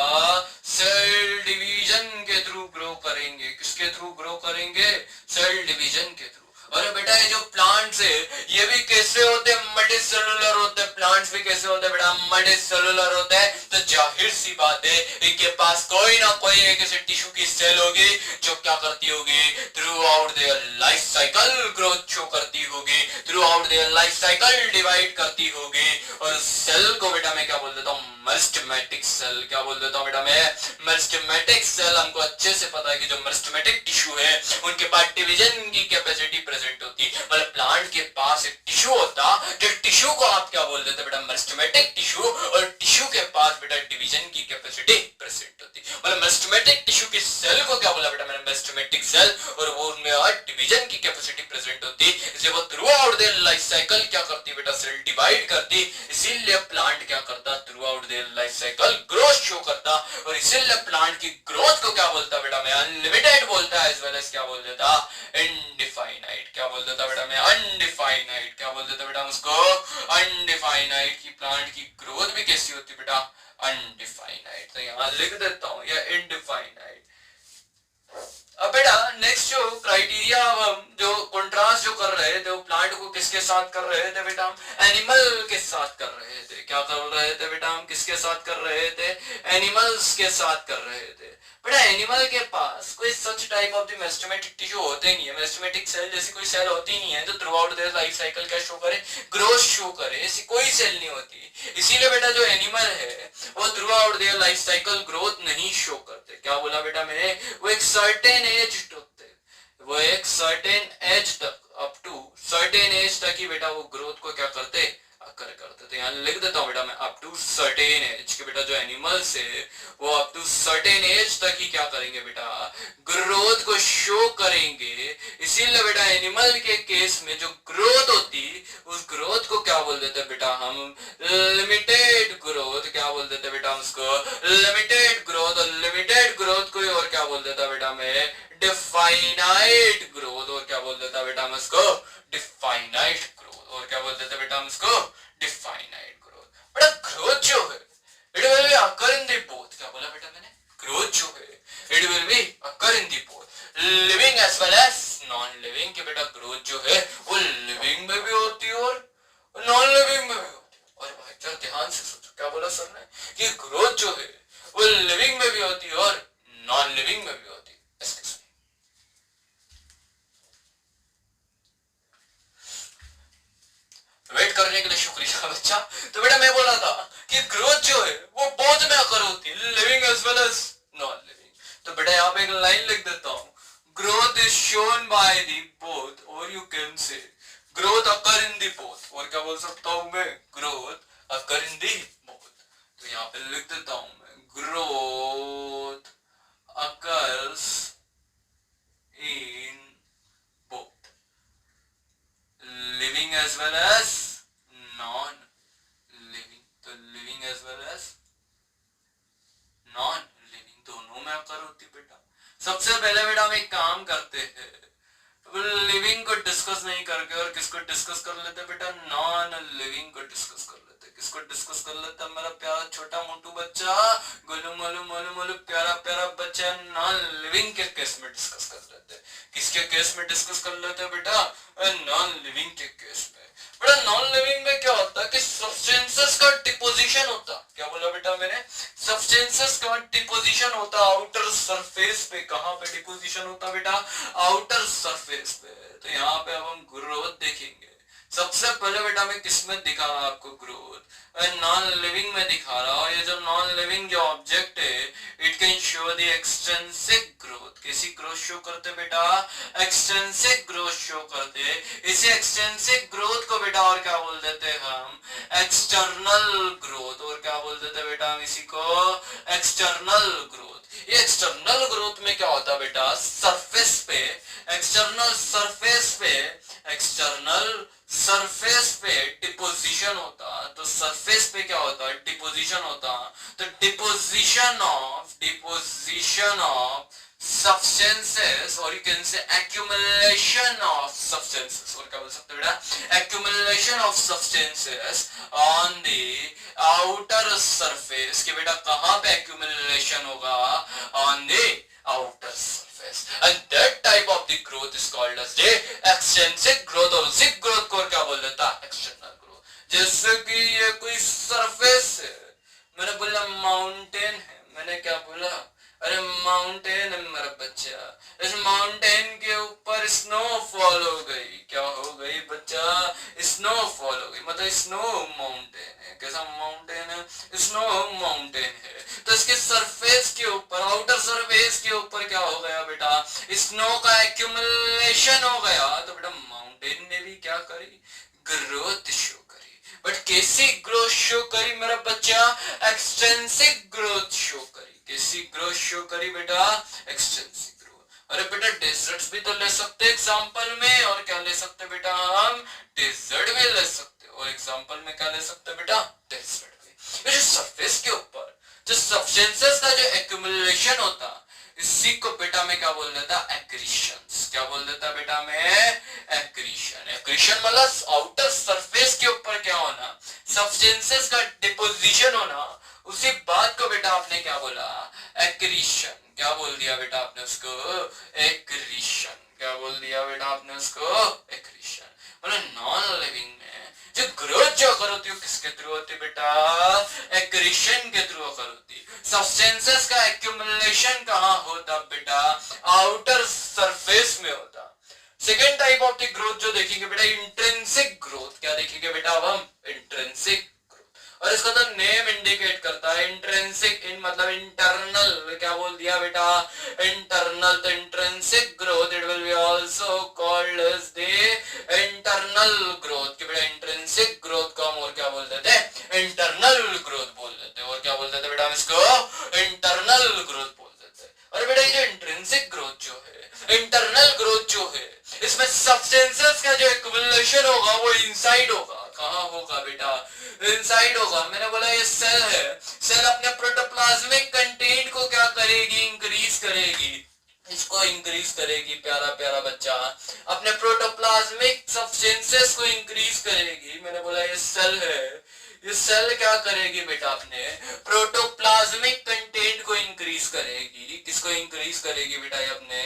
सेल डिवीजन के थ्रू ग्रो करेंगे। किसके थ्रू ग्रो करेंगे, सेल डिवीजन के थ्रू। अरे बेटा ये जो प्लांट्स है ये भी कैसे होते हैं, मल्टीसेलुलर होते हैं। प्लांट्स भी कैसे होते हैं बेटा, मल्टीसेलुलर होते हैं। तो जाहिर सी बात है इनके पास कोई ना कोई एक ऐसे टिश्यू की सेल होगी जो क्या करती होगी, through out their life cycle growth show करती होगी, through out their life cycle divide करती होगी। और उस सेल को बेटा मैं क्या बोल देता हूँ, मेरिस्टेमेटिक सेल। क्या बोल देता हूँ बेटा मैं, मेरिस्टेमेटिक सेल। हमको अच्छे से पता है कि जो मेरिस्टेमेटिक टिश्यू है उनके पास डिवीजन की कैपेसिटी प्रेजेंट होती है। मतलब प्लांट के पास एक टिश्यू होता, जो टिश्यू को आप क्या बोल देते बेटा, मेरिस्टेमेटिक टिश्यू। और टिश्यू के पास बेटा डिवीजन की कैपेसिटी प्रेजेंट होती है। मतलब मेरिस्टेमेटिक टिश्यू की सेल को क्या बोला बेटा मैंने, मेरिस्टेमेटिक सेल। और वो उनमें डिवीजन की कैपेसिटी प्रेजेंट होती, इसलिए वो through out their life cycle क्या करती बेटा, सेल डिवाइड करती। इसीलिए प्लांट क्या करता, through out their life cycle growth show करता। और इसीलिए प्लांट की ग्रोथ को क्या बोलता बेटा मैं, अनलिमिटेड बोलता है, एज वेल एज क्या बोल देता, इनडिफाइनाइट। क्या बोल देता बेटा मैं, अनडिफाइनाइट। क्या बोल देता बेटा उसको, अनडिफाइनाइट। की प्लांट की ग्रोथ भी कैसी होती बेटा, अनडिफाइनाइट। तो यहां लिख देता हूं या इनडिफाइनाइट। अब बेटा नेक्स्ट जो क्राइटेरिया हम जो कंट्रास्ट जो कर रहे थे वो प्लांट को किसके साथ कर रहे थे बेटा, हम एनिमल के साथ कर रहे थे। क्या कर रहे थे बेटा, हम किसके साथ कर रहे थे, एनिमल्स के साथ कर रहे थे। बेटा एनिमल के पास कोई सच type of the meristematic tissue होते नहीं है, मेरिस्टेमेटिक सेल जैसी कोई सेल होती नहीं है तो through out their life cycle क्या शो करे, ग्रोथ शो करे। ऐसी कोई सेल नहीं होती। इसीलिए बेटा जो एनिमल है वो through out their life cycle growth नहीं शो करते। क्या बोला बेटा मैंने, वो एक सर्टेन एज होते, वो एक सर्टेन एज तक, अप टू सर्टेन एज तक ही बेटा वो ग्रोथ को क्या करते, अकर करते। तो यहाँ लिख देता हूँ बेटा मैं, अप टू सर्टेन एज के बेटा जो एनिमल्स है वो अप टू सर्टेन एज तक ही क्या करेंगे बेटा, ग्रोथ को शो करेंगे। इसीलिए बेटा एनिमल के केस में जो ग्रोथ होती उस ग्रोथ को क्या बोल देते बेटा हम, लिमिटेड ग्रोथ। क्या बोल देते बेटा उसको, लिमिटेड ग्रोथ। और लिमिटेड ग्रोथ को और क्या बोल देता बेटा मैं, डिफाइनाइट ग्रोथ। और क्या बोल देता बेटा हम उसको, डिफाइनाइट ग्रोथ। और क्या बोल देते बेटा हम उसको, डिफाइनाइट ग्रोथ। बेटा ग्रोथ जो है it will be occur in the both. क्या बोला बेटा मैंने, ग्रोथ जो है it will be occur in the both, living as well as non living. के बेटा ग्रोथ जो है वो लिविंग में भी होती है और नॉन लिविंग में भी होती है। और भाई जरा ध्यान से सोचो, क्या बोला सर ने, कि ग्रोथ जो है वो लिविंग में भी होती है और नॉन लिविंग में भी होती है। वेट करने के लिए शुक्रिया बच्चा। तो बेटा मैं बोला था कि ग्रोथ जो है वो बोथ में अकर होती है, living as well as non living. तो बेटा यहाँ पे एक लाइन लिख देता हूँ, growth is shown by the both, और you can say growth occur in the both. और क्या बोल सकता हूँ मैं, growth occur in the both. तो यहाँ पे लिख देता हूँ मैं, growth occurs in both living as well as non living। तो living as well as non living दोनों में अकर होती बेटा। सबसे पहले बेटा हम एक काम करते हैं, लिविंग को डिस्कस नहीं करके और किसको डिस्कस कर लेते बेटा, नॉन लिविंग को डिस्कस कर लेते। किसको डिस्कस कर लेता मेरा प्यारा छोटा मोटू बच्चा, गोलू मोलू मोलू मोलू प्यारा प्यारा बच्चा, नॉन लिविंग के केस में डिस्कस कर लेते। किसके केस में डिस्कस कर लेते बेटा, नॉन लिविंग के केस में। बेटा नॉन लिविंग में क्या होता है कि सब्सटेंसेस का डिपोजिशन होता। क्या बोला बेटा मैंने, सब्सटेंसेस का डिपोजिशन होता आउटर सरफेस पे। कहां पे डिपोजिशन होता बेटा, आउटर सरफेस पे। तो यहाँ पे अब हम ग्रोथ देखेंगे। सबसे पहले बेटा मैं किसमें दिखा रहा आपको, ग्रोथ नॉन लिविंग में दिखा रहा हूं। ये जो नॉन लिविंग जो ऑब्जेक्ट है, it can show the extensive growth. कैसी ग्रोथ शो करते बेटा, एक्सटेंसिव ग्रोथ शो करते। इसी एक्सटेंसिव ग्रोथ को बेटा और क्या बोल देते हम, एक्सटर्नल ग्रोथ। और क्या बोल देते बेटा हम इसी को, एक्सटर्नल ग्रोथ। ये एक्सटर्नल ग्रोथ में क्या होता बेटा, सरफेस पे, एक्सटर्नल सरफेस पे, एक्सटर्नल सरफेस पे डिपोजिशन होता। तो सरफेस पे क्या होता, डिपोजिशन होता। तो deposition of substances, or you can say accumulation of substances, और क्या बोल सकते हो बेटा, accumulation of substances on the outer surface। कि बेटा कहां पे accumulation होगा, on the outer surface, and that type of the growth is called as the extensive growth। और उसी growth को क्या बोल देता, external growth। जैसे कि ये कोई surface है, मैंने बोला माउंटेन है, मैंने क्या बोला, अरे माउंटेन है मेरा बच्चा, इस माउंटेन के ऊपर स्नोफॉल हो गई। क्या हो गई बच्चा, स्नोफॉल हो गई, मतलब स्नो माउंटेन है। कैसा माउंटेन है, स्नो माउंटेन है। तो इसके सरफेस के ऊपर, आउटर सरफेस के ऊपर क्या हो गया बेटा, स्नो का एक्यूमुलेशन हो गया। तो बेटा माउंटेन ने भी क्या करी, ग्रोथ शो करी। बट कैसी ग्रोथ शो करी मेरा बच्चा, एक्सटेंसिव ग्रोथ शो करी। कैसी ग्रोथ शो करी बेटा, एक्सटेंसिव ग्रोथ। अरे बेटा डेजर्ट्स भी तो ले सकते एग्जांपल में, और क्या ले सकते बेटा हम, डेजर्ट भी ले सकते। और एग्जांपल में क्या ले सकते बेटा, डेजर्ट भी। ये जो सरफेस के ऊपर जो सब्सटेंसेस का जो एक्यूमुलेशन होता, इसी को बेटा में क्या बोल देता, एक्रीशंस। क्या बोल देता बेटा में, एक्रीशन। एक्रीशन मतलब आउटर सरफेस के ऊपर क्या होना, सब्सटेंसेस का डिपोजिशन होना। उसी बात को बेटा आपने क्या बोला, एक्रीशन। क्या बोल दिया बेटा आपने उसको, एक्रीशन। क्या बोल दिया बेटा आपने उसको, एक्रीशन। मतलब नॉन लिविंग में जो ग्रोथ जो अगर होती है किसके थ्रू होती बेटा, एक्रीशन के थ्रू अगर होती। सब्सटेंसेस का एक्यूमुलेशन कहाँ होता बेटा, आउटर सरफेस में होता। Second type of the growth जो देखेंगे बेटा, इंट्रिंसिक ग्रोथ। क्या देखेंगे बेटा अब हम, इंट्रिंसिक। और इसका तो नेम इंडिकेट करता है, इंट्रिंसिक, इन मतलब इंटरनल। क्या बोल दिया बेटा, इंटरनल। तो intrinsic growth it will be also called as the internal growth. कि बेटा इंट्रिंसिक ग्रोथ को हम और क्या बोल देते हैं, इंटरनल ग्रोथ बोल देते हैं। और क्या बोल देते बेटा हम इसको, इंटरनल ग्रोथ बोल देते हैं। और बेटा ये जो इंट्रिंसिक ग्रोथ जो है, इंटरनल ग्रोथ जो है, इसमें सब्सटेंसेस का जो एक्यूमुलेशन होगा वो इनसाइड होगा। कहां होगा बेटा, इनसाइड होगा। मैंने बोला ये सेल है, सेल अपने प्रोटोप्लाज्मिक कंटेंट को क्या करेगी, इंक्रीज करेगी। इसको इंक्रीज करेगी प्यारा प्यारा बच्चा, अपने प्रोटोप्लाज्मिक सब्सटेंसेस को इंक्रीज करेगी। मैंने बोला ये सेल है, ये सेल क्या करेगी बेटा, अपने प्रोटोप्लाज्मिक कंटेंट को इंक्रीज करेगी। किसको इंक्रीज करेगी बेटा, ये अपने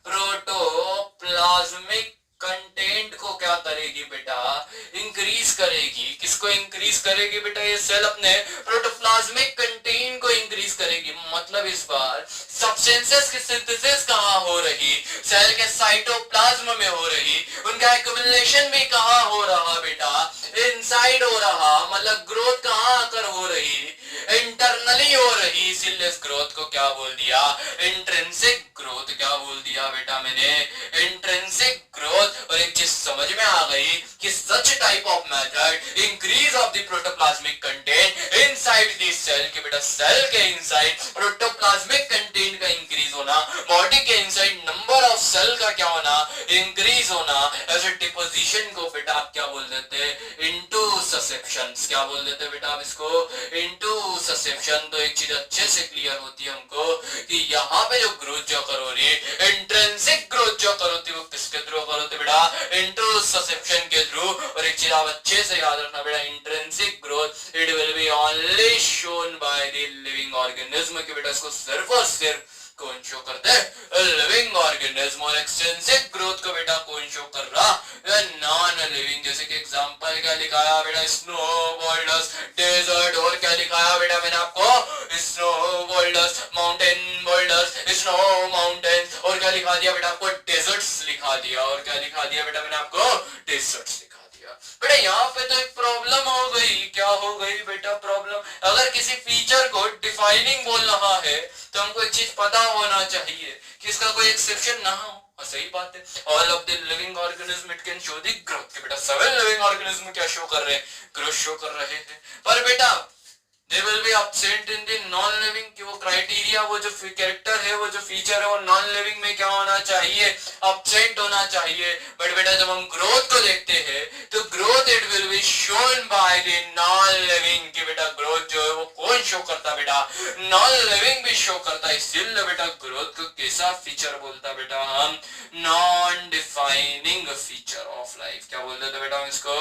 प्रोटोप्लाज्मिक कंटेंट को क्या करेगी बेटा, इंक्रीज करेगी। किसको इंक्रीज करेगी बेटा, ये सेल अपने प्रोटोप्लाज्मिक कंटेंट को इंक्रीज करेगी। मतलब इस बार सब्सटेंसेस की सिंथेसिस कहां हो रही, सेल के साइटोप्लाज्म में हो रही। उनका एक्यूमुलेशन भी कहां हो रहा बेटा, इनसाइड हो रहा। मतलब ग्रोथ कहां आकर हो रही, इंटरनली हो रही। इसीलिए इस ग्रोथ को क्या बोल दिया, इंट्रिंसिक ग्रोथ। क्या बोल दिया बेटा मैंने, इंट्रिंसिक ग्रोथ। और एक चीज समझ में आ गई कि such type of method increase of the protoplasmic content inside the cell. के बेटा सेल के इनसाइड प्रोटोप्लाज्मिक कंटेंट का इंक्रीज होना, बॉडी के इनसाइड नंबर ऑफ सेल का क्या होना, इंक्रीज होना। ऐसे डिपोजिशन को बेटा आप क्या बोल देते हैं, इनटू ससेप्शंस, क्या बोल देते बेटा आप इसको, इनटू ससेप्शन। तो एक चीज अच्छे से क्लियर होती है हमको कि यहाँ पे जो ग्रोथ जो करो रही इंट्रिंसिक ग्रोथ जो करो थी वो किसके थ्रू करो थे बेटा, इनटू ससेप्शन के थ्रू। और एक चीज आप अच्छे से याद रखना बेटा, intrinsic growth it will be only shown by the living organism, कि बेटा इसको सिर्फ और सिर्फ कौन शो करता है, लिविंग ऑर्गेनिज्म। और एक्सटेंसिव ग्रोथ को बेटा कौन शो कर रहा, नॉन लिविंग। जैसे कि एग्जांपल क्या लिखाया बेटा, स्नो बोल्डर्स, डेजर्ट, और क्या लिखाया बेटा मैंने आपको, snow boulders, mountain boulders, snow mountain, और क्या लिखा दिया बेटा आपको, डेजर्ट्स लिखा दिया। और क्या लिखा दिया बेटा मैंने आपको, डेजर्ट्स लिखा दिया। बेटा यहाँ पे तो एक प्रॉब्लम हो गई, क्या हो गई बेटा प्रॉब्लम, अगर किसी फीचर को डिफाइनिंग बोल रहा है तो हमको एक चीज पता होना चाहिए कि इसका कोई एक्सेप्शन ना हो। और सही बात है, all of the living organism it can show the growth, के बेटा सभी लिविंग ऑर्गेनिज्म क्या शो कर रहे हैं, ग्रोथ शो कर रहे हैं। पर बेटा दे will B absent in the non living, कि वो क्राइटेरिया, वो जो कैरेक्टर है, वो जो फीचर है, वो नॉन लिविंग में क्या होना चाहिए, absent होना चाहिए। बट बेटा जब हम ग्रोथ को देखते हैं तो growth it will be shown by the non living, कि बेटा ग्रोथ जो है वो कौन शो करता बेटा, नॉन लिविंग भी शो करता है। इसलिए बेटा ग्रोथ को कैसा फीचर बोलता बेटा हम, non defining feature of life. क्या बोलते थे बेटा हम इसको,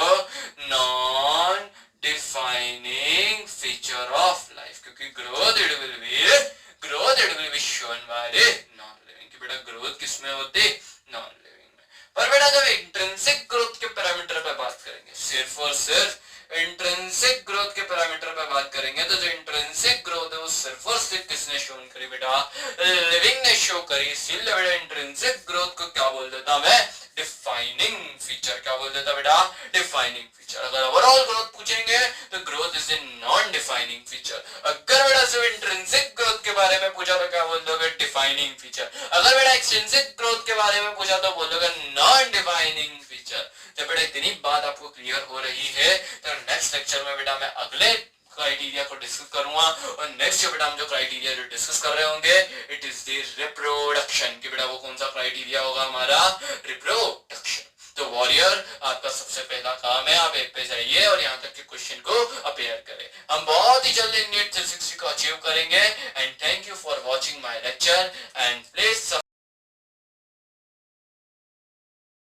non defining feature of life, क्योंकि growth it will be shown by the non living, कि बेटा ग्रोथ किसमें होती, नॉन लिविंग में। पर बेटा जब इंट्रिंसिक ग्रोथ के पैरामीटर पे बात करेंगे, सिर्फ और सिर्फ इंट्रिंसिक ग्रोथ के पैरामीटर पे बात करेंगे, तो जो इंट्रिंसिक ग्रोथ है वो सिर्फ और सिर्फ किसने शोन करी बेटा, लिविंग ने शो करी। इसीलिए बेटा इंट्रिंसिक ग्रोथ को क्या बोल देता मैं, डिफाइनिंग फीचर। क्या बोल देता बेटा, डिफाइनिंग फीचर। अगर ओवरऑल ग्रोथ पूछेंगे तो growth is a non defining feature. अगर बेटा सिर्फ इंट्रिंसिक ग्रोथ के बारे में पूछा तो क्या बोल दोगे, डिफाइनिंग फीचर। अगर बेटा एक्सटेंसिव ग्रोथ के बारे में पूछा तो बोलोगे नॉन डिफाइनिंग फीचर। जब बेटा इतनी बात आपको क्लियर हो रही है तो नेक्स्ट लेक्चर में बेटा मैं अगले क्राइटेरिया को डिस्कस करूंगा। और नेक्स्ट जो बेटा हम जो क्राइटेरिया जो डिस्कस कर रहे होंगे इट इज द रिप्रोडक्शन, कि बेटा वो कौन सा क्राइटेरिया होगा हमारा, रिप्रोडक्शन। तो वॉरियर आपका सबसे पहला काम है, आप ऐप पे जाइए और यहाँ तक के क्वेश्चन को अपेयर करें। हम बहुत ही जल्दी नीट 360 को अचीव करेंगे। And thank you for watching my lecture and please